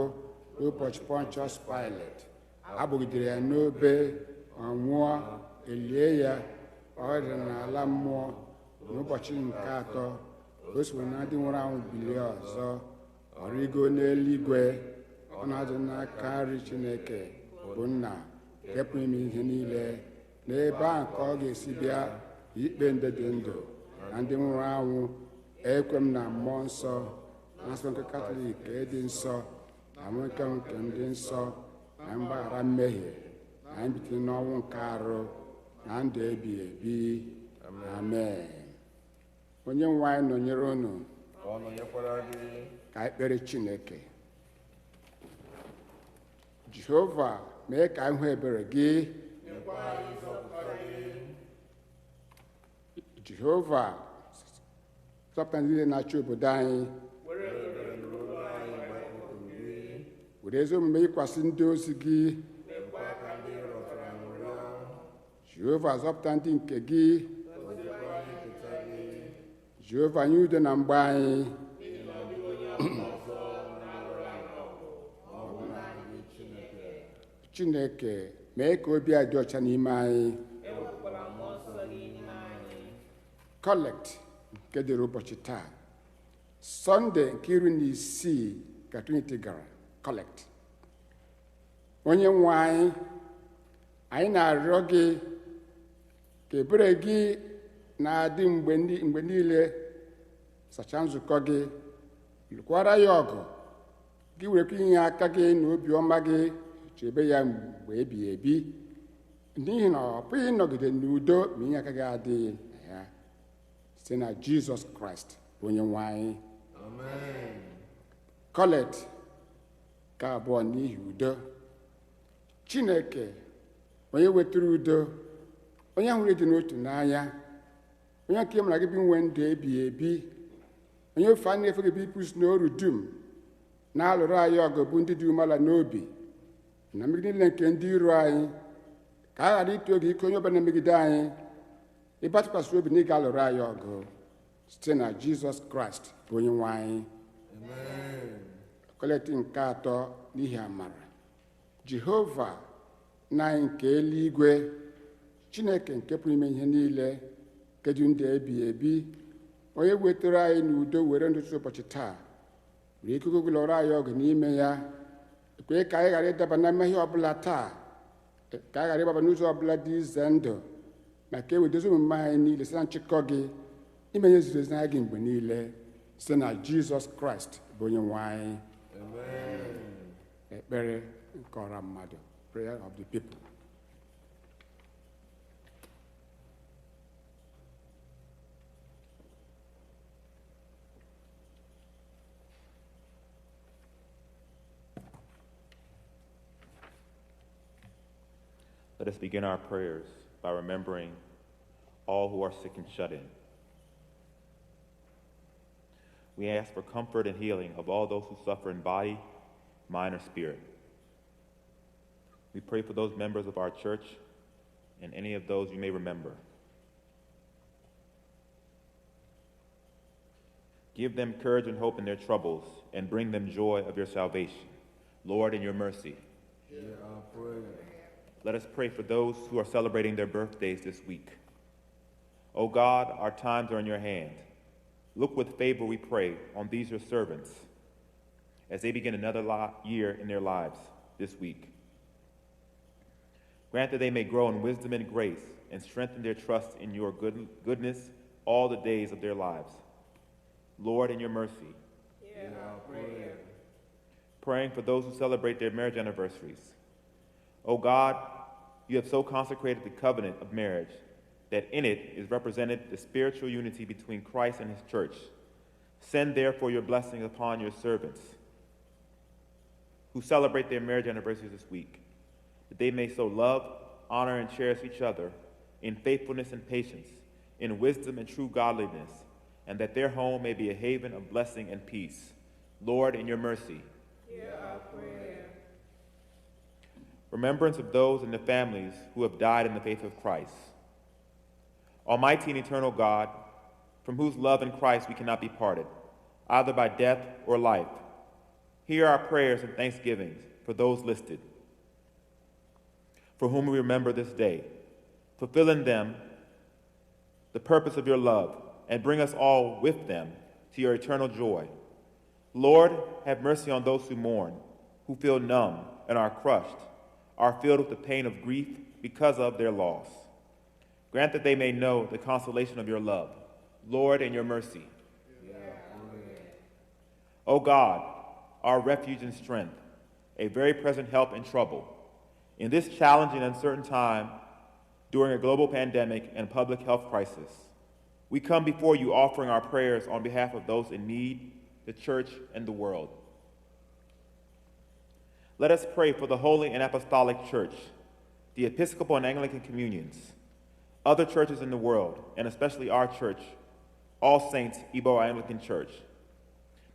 n'ụbọchị Pontius Pilate, a gbugidere ya n'obe, ọ nwụọ, elie ya, ọ dị n'ala mmụọ, n'ụbọchị nke atọ, o soro na ndị nwụrụ anwụ bilie ọzọ, ọ rịgo n'eluigwe, ọ na-adị n'aka nri Chineke bụ Nna, nke pụrụ ime ihe niile. N'ebe ahụ ka ọ ga-esi bịa ikpe ndị dị ndụ na ndị nwụrụ anwụ. Ekwe m na Mmụọ Nsọ, na nsọ nke Katọlik dị nsọ, na nwoke nke ndị nsọ, na mgbaghara mmehie, na mbite n'ọnwụ nke arụ, na ndụ ebighị ebi. Amen. Onye-nwe-ayi nọnyere unu, ka ekpere Chineke. Jehova, mee ka anyị hụ ebere gị, Jehova zọpụta ndị niile na-achị obodo anyị, were ezi omume ịkwasị ndị ozi gị. Jehova zọpụta ndị nke gị. Jehova nye udo na mgbe anyị. Chineke mee ka obi a dị ọcha n'ime anyị. Collect nke dịrị ụbọchị taa, Sọnde nke 16 ka Trinity gara. Collect. Onye nwe anyị na-arịọ gị ka ebere gị na-adị mgbe niile sachaa nzukọ gị, lụkwara ya ọgụ, gị werekwa inye aka gị na obiọma gị chebe ya mgbe ebighị ebi, n'ihi na ọ pụghị ịnọgide n'udo ma inye aka gị adịghị na ya, site na Jizọs Kraịst onye nwe anyị. Amen. Colet ka abụọ n'ihi udo. Chineke onye wetara udo, onye hụrụ ịdị n'otu n'anya, onye nke mara gị bụ nwe ndụ ebighị ebi, onye ofe a na-efe gị bụ ịpụsi n'oru dum na-alụrụ anyị ọgụ bụ ndị dị umeala n'obi na mmegide niile nke ndị iro anyị, ka a ghara ịtụ oge ike onye ọbụla na-emegide anyị, ịbatụkwasị obi na ị ga-alụrụ anyị ọgụ site na Jizọs Kraịst bụ onye nwe anyị. Koleti nke atọ n'ihi amara. Jehova na anyị nke eluigwe, Chineke nke pụrụ ime ihe niile, nke dị ndụ ebighị ebi, onye wetara anyị n'udo were ndụtụ ụbọchị taa, were ikuku gị lụrụ anyị ọgụ n'ime ya, ekwe ka anyị ghara ịdaba na mmehie ọbụla taa, ka anyị ghara ịgbaba n'ụzọ ọbụla dị ize ndụ, ma ka e wedozi omume anyị niile site na nchịkọ gị, ime ihe ziri ezi n'anya gị mgbe niile, site na Jizọs Kraịst bụ onye nwe anyị. Ekpere nke ọra mmadụ. Prayer of the people. Let us begin our prayers by remembering all who are sick and shut in. We ask for comfort and healing of all those who suffer in body, mind, or spirit. We pray for those members of our church and any of those you may remember. Give them courage and hope in their troubles and bring them joy of your salvation. Lord, in your mercy. Hear our prayer. Let us pray for those who are celebrating their birthdays this week. O God, our times are in your hand. Look with favor, we pray, on these your servants as they begin another year in their lives this week. Grant that they may grow in wisdom and grace and strengthen their trust in your goodness all the days of their lives. Lord, in your mercy. Hear our prayer. Praying for those who celebrate their marriage anniversaries. O God, you have so consecrated the covenant of marriage that in it is represented the spiritual unity between Christ and his church. Send therefore your blessing upon your servants who celebrate their marriage anniversaries this week, that they may so love, honor, and cherish each other in faithfulness and patience, in wisdom and true godliness, and that their home may be a haven of blessing and peace. Lord, in your mercy. Hear our prayer. Remembrance of those in the families who have died in the faith of Christ. Almighty and eternal God, from whose love in Christ we cannot be parted, either by death or life, hear our prayers and thanksgivings for those listed, for whom we remember this day. Fulfill in them the purpose of your love, and bring us all with them to your eternal joy. Lord, have mercy on those who mourn, who feel numb and are crushed, are filled with the pain of grief because of their loss. Grant that they may know the consolation of your love. Lord, in your mercy. O God, our refuge and strength, a very present help in trouble. In this challenging and uncertain time, during a global pandemic and public health crisis, we come before you offering our prayers on behalf of those in need, the church, and the world. Let us pray for the Holy and Apostolic Church, the Episcopal and Anglican communions, other churches in the world, and especially our church, All Saints Igbo Anglican Church,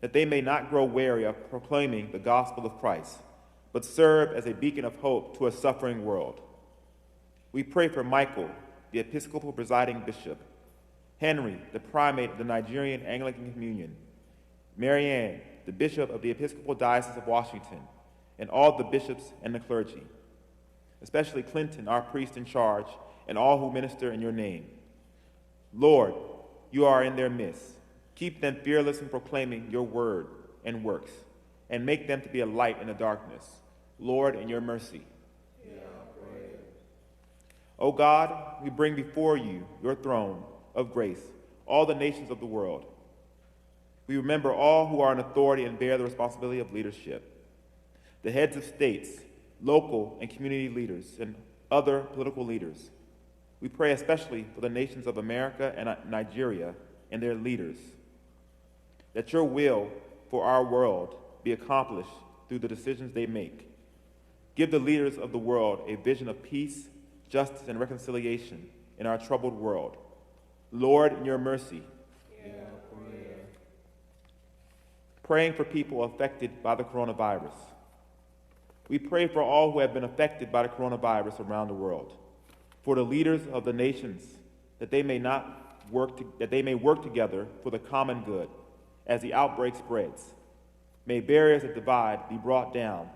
that they may not grow weary of proclaiming the gospel of Christ, but serve as a beacon of hope to a suffering world. We pray for Michael, the Episcopal presiding bishop, Henry, the primate of the Nigerian Anglican Communion, Marianne, the bishop of the Episcopal Diocese of Washington, and all the bishops and the clergy, especially Clinton, our priest in charge, and all who minister in your name. Lord, you are in their midst. Keep them fearless in proclaiming your word and works, and make them to be a light in the darkness. Lord, in your mercy. O God, we bring before you, your throne of grace, all the nations of the world. We remember all who are in authority and bear the responsibility of leadership, the heads of states, local and community leaders, and other political leaders. We pray especially for the nations of America and Nigeria and their leaders, that your will for our world be accomplished through the decisions they make. Give the leaders of the world a vision of peace, justice, and reconciliation in our troubled world. Lord, in your mercy. Praying for people affected by the coronavirus. We pray for all who have been affected by the coronavirus around the world, for the leaders of the nations, that they may work together for the common good as the outbreak spreads. May barriers that divide be brought down,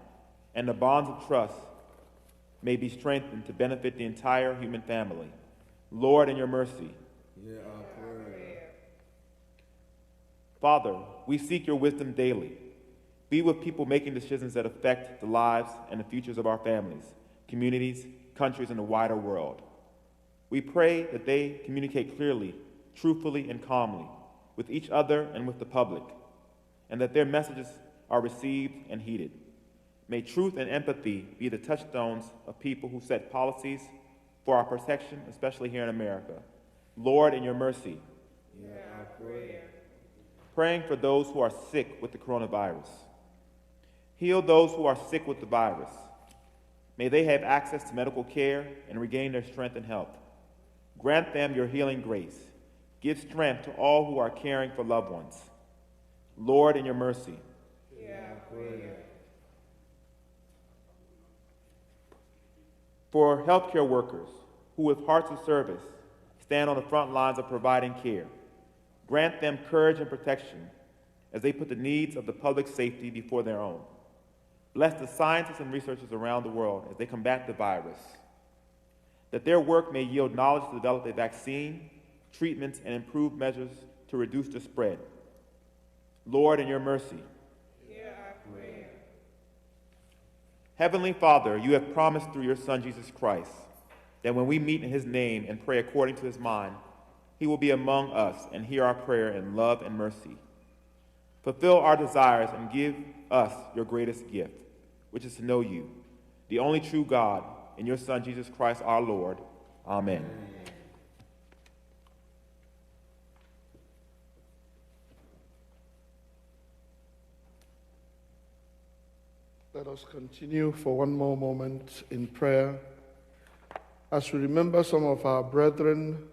and the bonds of trust may be strengthened to benefit the entire human family. Lord, in your mercy. Father, we seek your wisdom daily. Be with people making decisions that affect the lives and the futures of our families, communities, countries, and the wider world. We pray that they communicate clearly, truthfully, and calmly with each other and with the public, and that their messages are received and heeded. May truth and empathy be the touchstones of people who set policies for our protection, especially here in America. Lord, in your mercy. Praying for those who are sick with the coronavirus. Heal those who are sick with the virus. May they have access to medical care and regain their strength and health. Grant them your healing grace. Give strength to all who are caring for loved ones. Lord, in your mercy. For healthcare workers who, with hearts of service, stand on the front lines of providing care, grant them courage and protection as they put the needs of the public's safety before their own. Bless the scientists and researchers around the world as they combat the virus, that their work may yield knowledge to develop a vaccine, treatments, and improved measures to reduce the spread. Lord, in your mercy. Heavenly Father, you have promised through your Son, Jesus Christ, that when we meet in his name and pray according to his mind, he will be among us and hear our prayer in love and mercy. Fulfill our desires and give us your greatest gift, which is to know you, the only true God, in your Son, Jesus Christ, our Lord. Amen. Let us continue for one more moment in prayer as we remember some of our brethren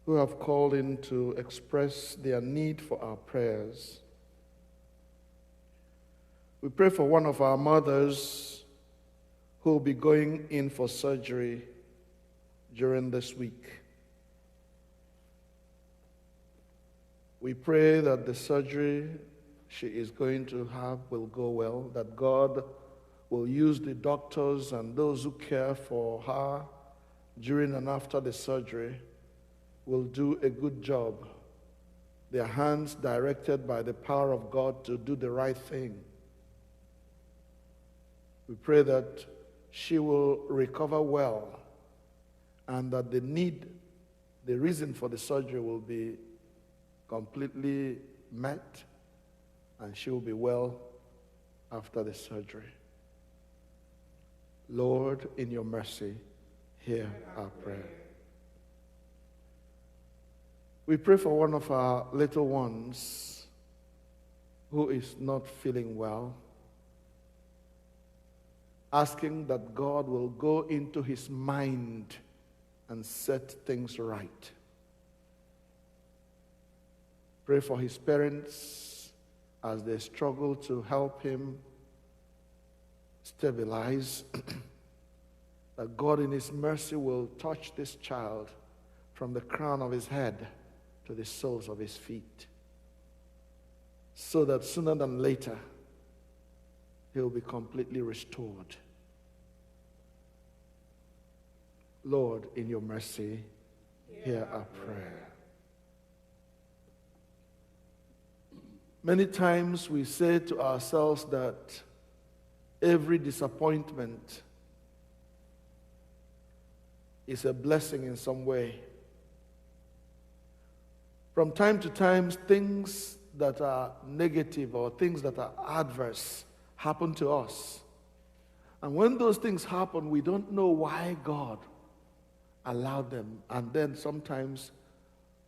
who have called in to express their need for our prayers. We pray for one of our mothers who will be going in for surgery during this week. We pray that the surgery she is going to have will go well, that God will use the doctors and those who care for her during and after the surgery will do a good job. Their hands directed by the power of God to do the right thing. We pray that she will recover well and that the reason for the surgery will be completely met and she will be well after the surgery. Lord, in your mercy, hear our prayer. We pray for one of our little ones who is not feeling well, asking that God will go into his mind and set things right. Pray for his parents as they struggle to help him stabilize, that God in his mercy will touch this child from the crown of his head to the soles of his feet, so that sooner than later he will be completely restored. Lord, in your mercy, hear our prayer. Many times we say to ourselves that every disappointment is a blessing in some way. From time to time, things that are negative or things that are adverse happen to us. And when those things happen, we don't know why God allowed them. And then sometimes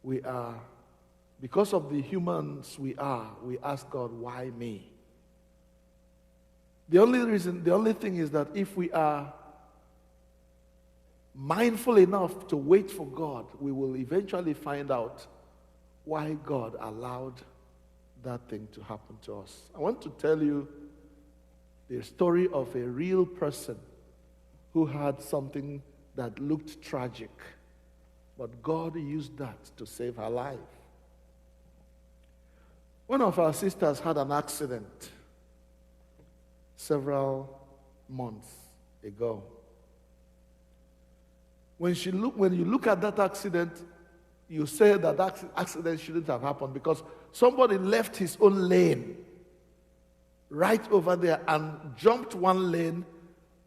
we are, because of the humans we ask God, why me? The only thing is that if we are mindful enough to wait for God, we will eventually find out why God allowed that thing to happen to us. I want to tell you the story of a real person who had something that looked tragic, but God used that to save her life. One of our sisters had an accident several months ago. When you look at that accident, you say that accident shouldn't have happened because somebody left his own lane right over there and jumped one lane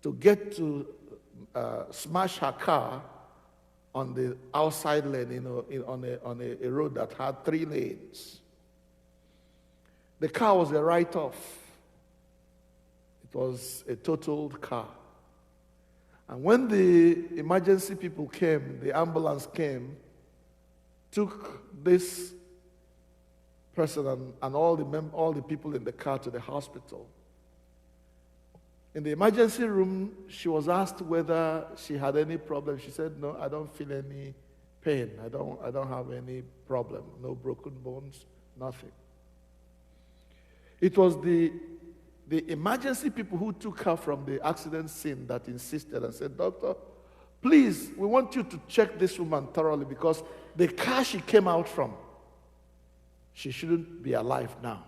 to get to smash her car on the outside lane, on a road that had 3 lanes. The car was a write-off. It was a totaled car. And when the emergency people came, the ambulance came, took this person and all the people in the car to the hospital. In the emergency room, she was asked whether she had any problem. She said, "No, I don't feel any pain. I don't have any problem. No broken bones, nothing." It was the emergency people who took her from the accident scene that insisted and said, "Doctor, please, we want you to check this woman thoroughly because the car she came out from, she shouldn't be alive now.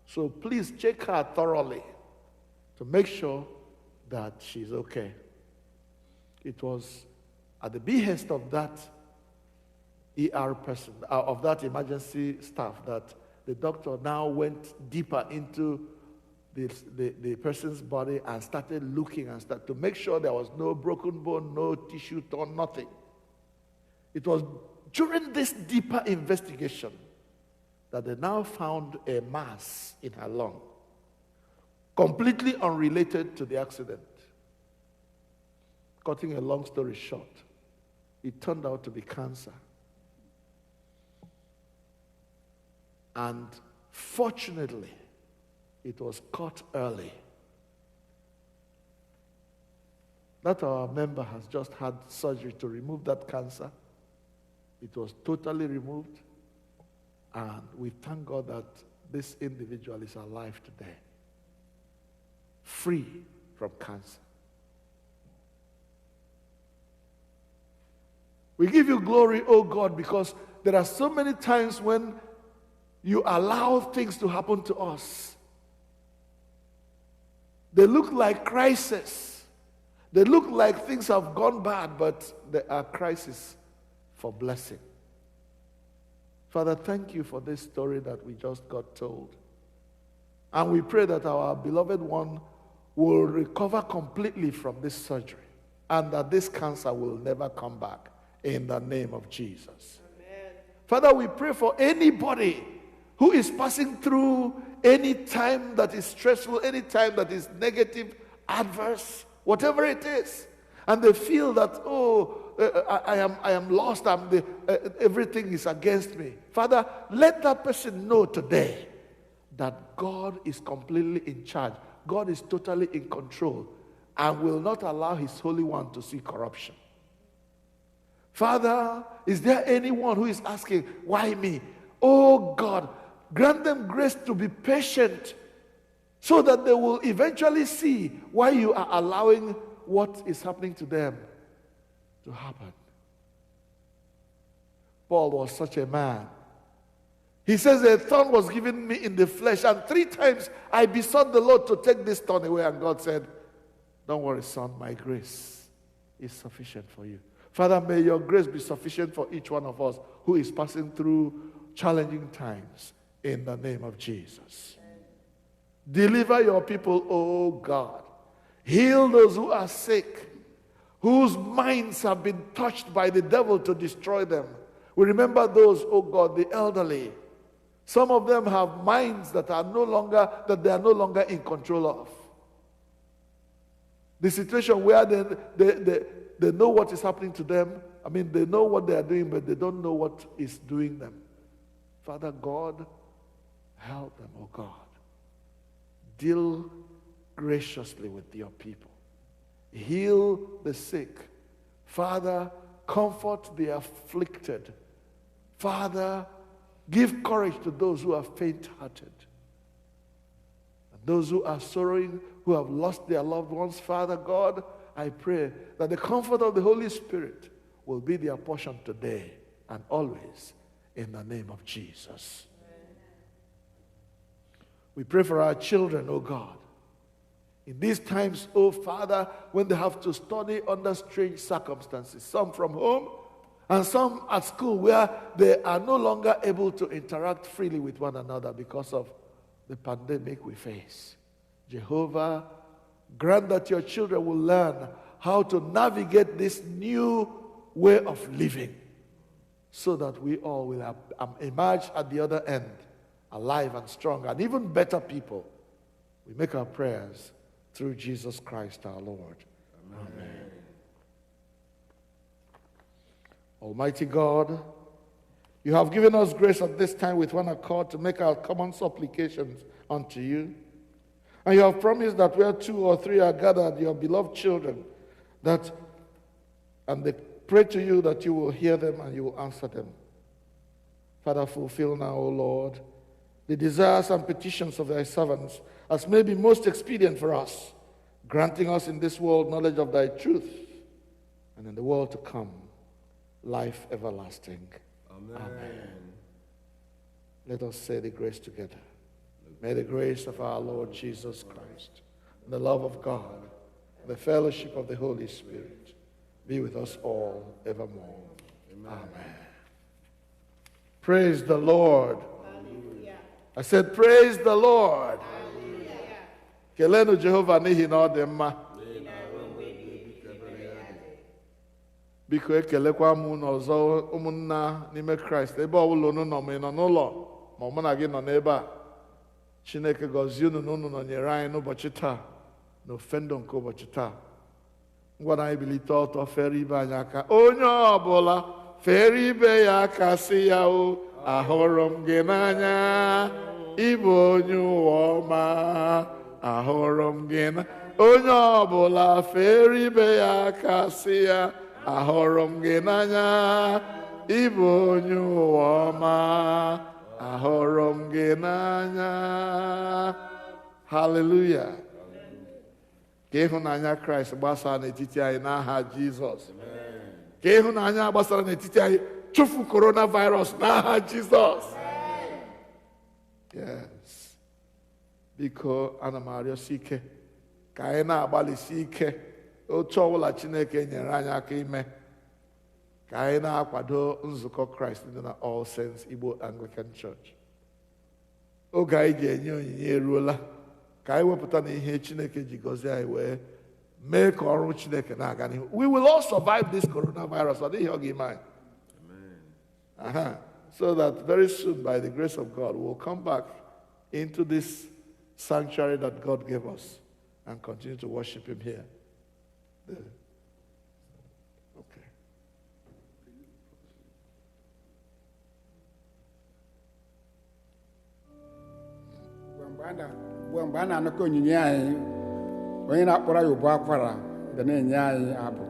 So please check her thoroughly to make sure that she's okay." It was at the behest of that ER person, of that emergency staff, that the doctor now went deeper into the person's body and started looking and started to make sure there was no broken bone, no tissue torn, nothing. It was during this deeper investigation that they now found a mass in her lung, completely unrelated to the accident. Cutting a long story short, it turned out to be cancer. And fortunately, it was caught early. That our member has just had surgery to remove that cancer. It was totally removed. And we thank God that this individual is alive today, free from cancer. We give you glory, oh God, because there are so many times when you allow things to happen to us. They look like crises. They look like things have gone bad, but they are crises for blessing. Father, thank you for this story that we just got told. And we pray that our beloved one will recover completely from this surgery and that this cancer will never come back in the name of Jesus. Amen. Father, we pray for anybody who is passing through any time that is stressful, any time that is negative, adverse, whatever it is, and they feel that, I am lost, everything is against me. Father, let that person know today that God is completely in charge. God is totally in control and will not allow his Holy One to see corruption. Father, is there anyone who is asking, why me? Oh God, grant them grace to be patient so that they will eventually see why you are allowing what is happening to them to happen. Paul was such a man. He says, a thorn was given me in the flesh, and 3 times I besought the Lord to take this thorn away, and God said, don't worry, son, my grace is sufficient for you. Father, may your grace be sufficient for each one of us who is passing through challenging times in the name of Jesus. Deliver your people, oh God. Heal those who are sick, whose minds have been touched by the devil to destroy them. We remember those, oh God, the elderly. Some of them have minds that they are no longer in control of. The situation where they know what is happening to them. I mean, they know what they are doing, but they don't know what is doing them. Father God, help them, oh God. Deal graciously with your people. Heal the sick. Father, comfort the afflicted. Father, give courage to those who are faint-hearted. And those who are sorrowing, who have lost their loved ones, Father God, I pray that the comfort of the Holy Spirit will be their portion today and always in the name of Jesus. We pray for our children, oh God. In these times, oh Father, when they have to study under strange circumstances, some from home and some at school where they are no longer able to interact freely with one another because of the pandemic we face. Jehovah, grant that your children will learn how to navigate this new way of living so that we all will emerge at the other end alive and strong and even better people. We make our prayers through Jesus Christ our Lord. Amen. Almighty God, you have given us grace at this time with one accord to make our common supplications unto you. And you have promised that where 2 or 3 are gathered, your beloved children, and they pray to you that you will hear them and you will answer them. Father, fulfill now, O Lord, the desires and petitions of thy servants, as may be most expedient for us, granting us in this world knowledge of thy truth, and in the world to come, life everlasting. Amen. Amen. Let us say the grace together. May the grace of our Lord Jesus Christ, and the love of God, and the fellowship of the Holy Spirit be with us all evermore. Amen. Amen. Praise the Lord. Hallelujah. I said, praise the Lord. Kelenu Jehovah n'ihi na ọ dị mma. Biko ekelekwa m unu ọzọ ụmụnna n'ime Kraịst ebe ọbụla unu nọ ma ị nọ n'ụlọ ma mụ na gị nọ n'ebe a. Chineke gọzie unu na unu nọnyere anyị n'ụbọchị taa na ofe ndụ nke ụbọchị taa. Ngwa na anyị bilite ọtọ fere ibe anyị aka. Onye ọbụla fere ibe ya aka sị ya o, ahụrụ m gị n'anya, ịbụ onye ụwa ọma, ahụrụ m gị n'anya. Onye ọbụla fere ibe ya aka sị ya, ahụrụ m gị n'anya, ịbụ onye ụwa ọma, ahụrụ m gị n'anya. Hallelujah. Ka ịhụnanya Kraịst gbasaa n'etiti anyị n'aha Jizọs. Ka ịhụnanya gbasara n'etiti anyị chụfu coronavirus n'aha Jizọs. Yes. Biko ana m arịọsi ike ka anyị na-agbalịsi ike otu ọbụla Chineke nyere anyị aka ime ka anyị na-akwado nzukọ Kraịst dị na All Saints Igbo Anglican Church. Oge anyị ga-enye onyinye eruola ka anyị wepụta na ihe Chineke ji gọzie anyị wee mee ka ọrụ Chineke na-aga n'ihu. We will all survive this coronavirus. Ọ dịghị oge ime anyị. So that very soon, by the grace of God, we'll come back into this sanctuary that God gave us and continue to worship Him here. Okay. Mgbe a na-anụkọ onyinye anyị, onye na-akpọrọ ya ụbọ akwara ga na-enye anyị abụ.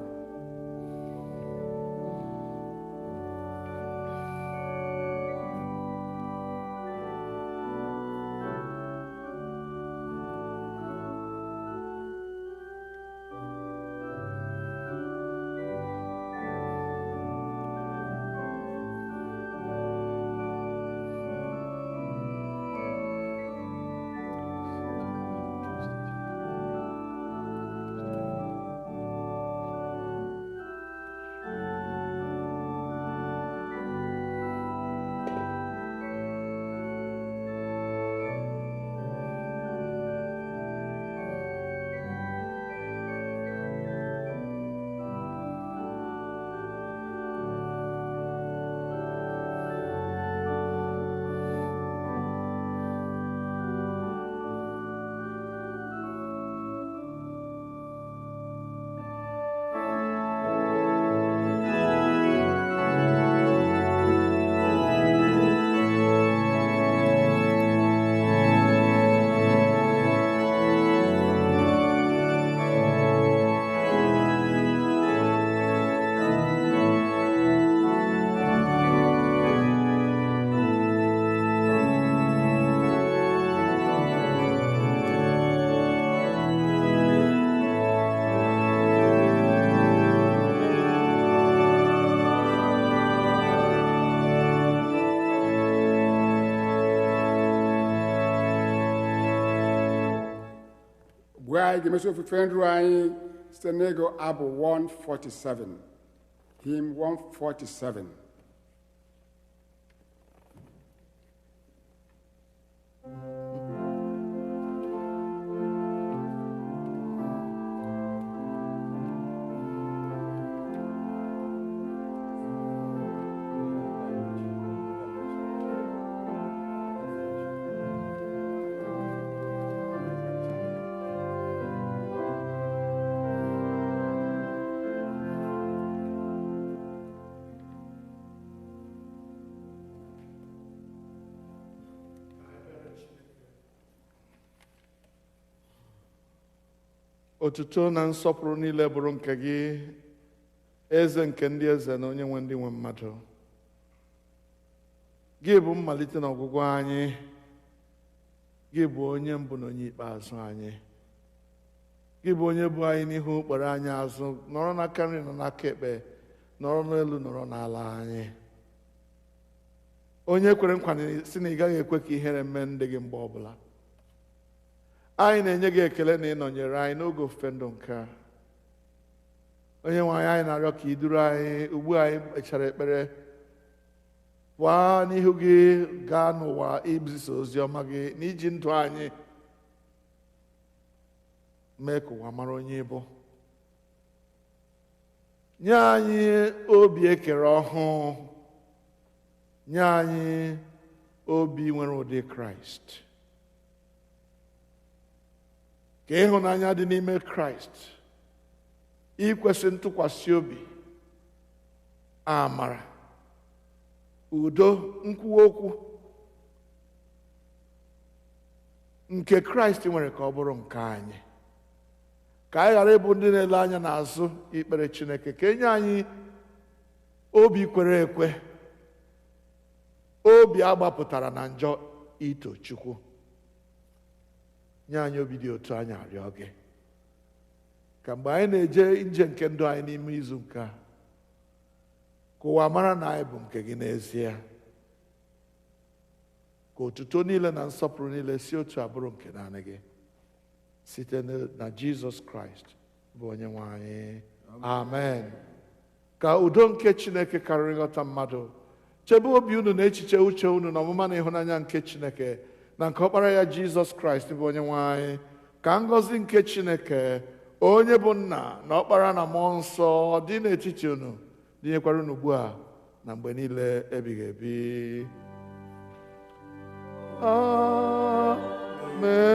ugbu anyị ga-emesi ofufe nru anyị site n'ịgụ abụ 147 hymn 147. Otuto na nsọpụrụ niile bụrụ nke gị, eze nke ndị eze na onye nwe ndị nwe mmadụ. Gị bụ mmalite na ọgwụgwụ anyị, gị bụ onye mbụ na onye ikpeazụ anyị. Gị bụ onye bụ anyị n'ihu, kpere anyị azụ, nọrọ n'aka nri nọ n'aka ekpe, nọrọ n'elu nọrọ n'ala anyị. Onye kwere nkwa si na ị gaghị ekwe ka ihere mee ndị gị mgbe ọbụla. Anyị na-enye gị ekele na ịnọnyere anyị n'oge ofufe ndụ nke a. Onye nwe anyị na-arịọ ka i duru anyị ugbu anyị kpechara ekpere, pụọ n'ihu gị gaa n'ụwa izisa ozi ọma gị na iji ndụ anyị mee ka ụwa mara onye ịbụ. Nye anyị obi ekere ọhụụ, nye anyị obi nwere ụdị Kraịst. Ka ịhụnanya dị n'ime Kraịst, ikwesị ntụkwasị obi, amara, udo, nkwuwa okwu nke Kraịst nwere ka ọ bụrụ nke anyị. Ka anyị ghara ịbụ ndị na-ele anya n'azụ ikpere Chineke. Ka enye anyị obi kwere ekwe, obi agbapụtara na njọ ito Chukwu. Nye anyị obi dị otu anyị arịọ gị, ka mgbe anyị na-eje nje nke ndụ anyị n'ime izu nke a, ka ụwa mara na anyị bụ nke gị n'ezie. Ka otuto niile na nsọpụrụ niile si otu abụrụ nke naanị gị, site na Jizọs Kraịst bụ onye nwe anyị. Amen. Ka udo nke Chineke karịrị nghọta mmadụ chebe obi unu na echiche uche unu na ọmụma na ịhụnanya nke Chineke na nke ọkpara ya Jizọs Kraịst bụ onye nwe anyị. Ka ngọzi nke Chineke onye bụ nna na ọkpara na mmụọ nsọ dị n'etiti unu, dịnyekwara unu ugbu a na mgbe niile ebighị ebi. Amen.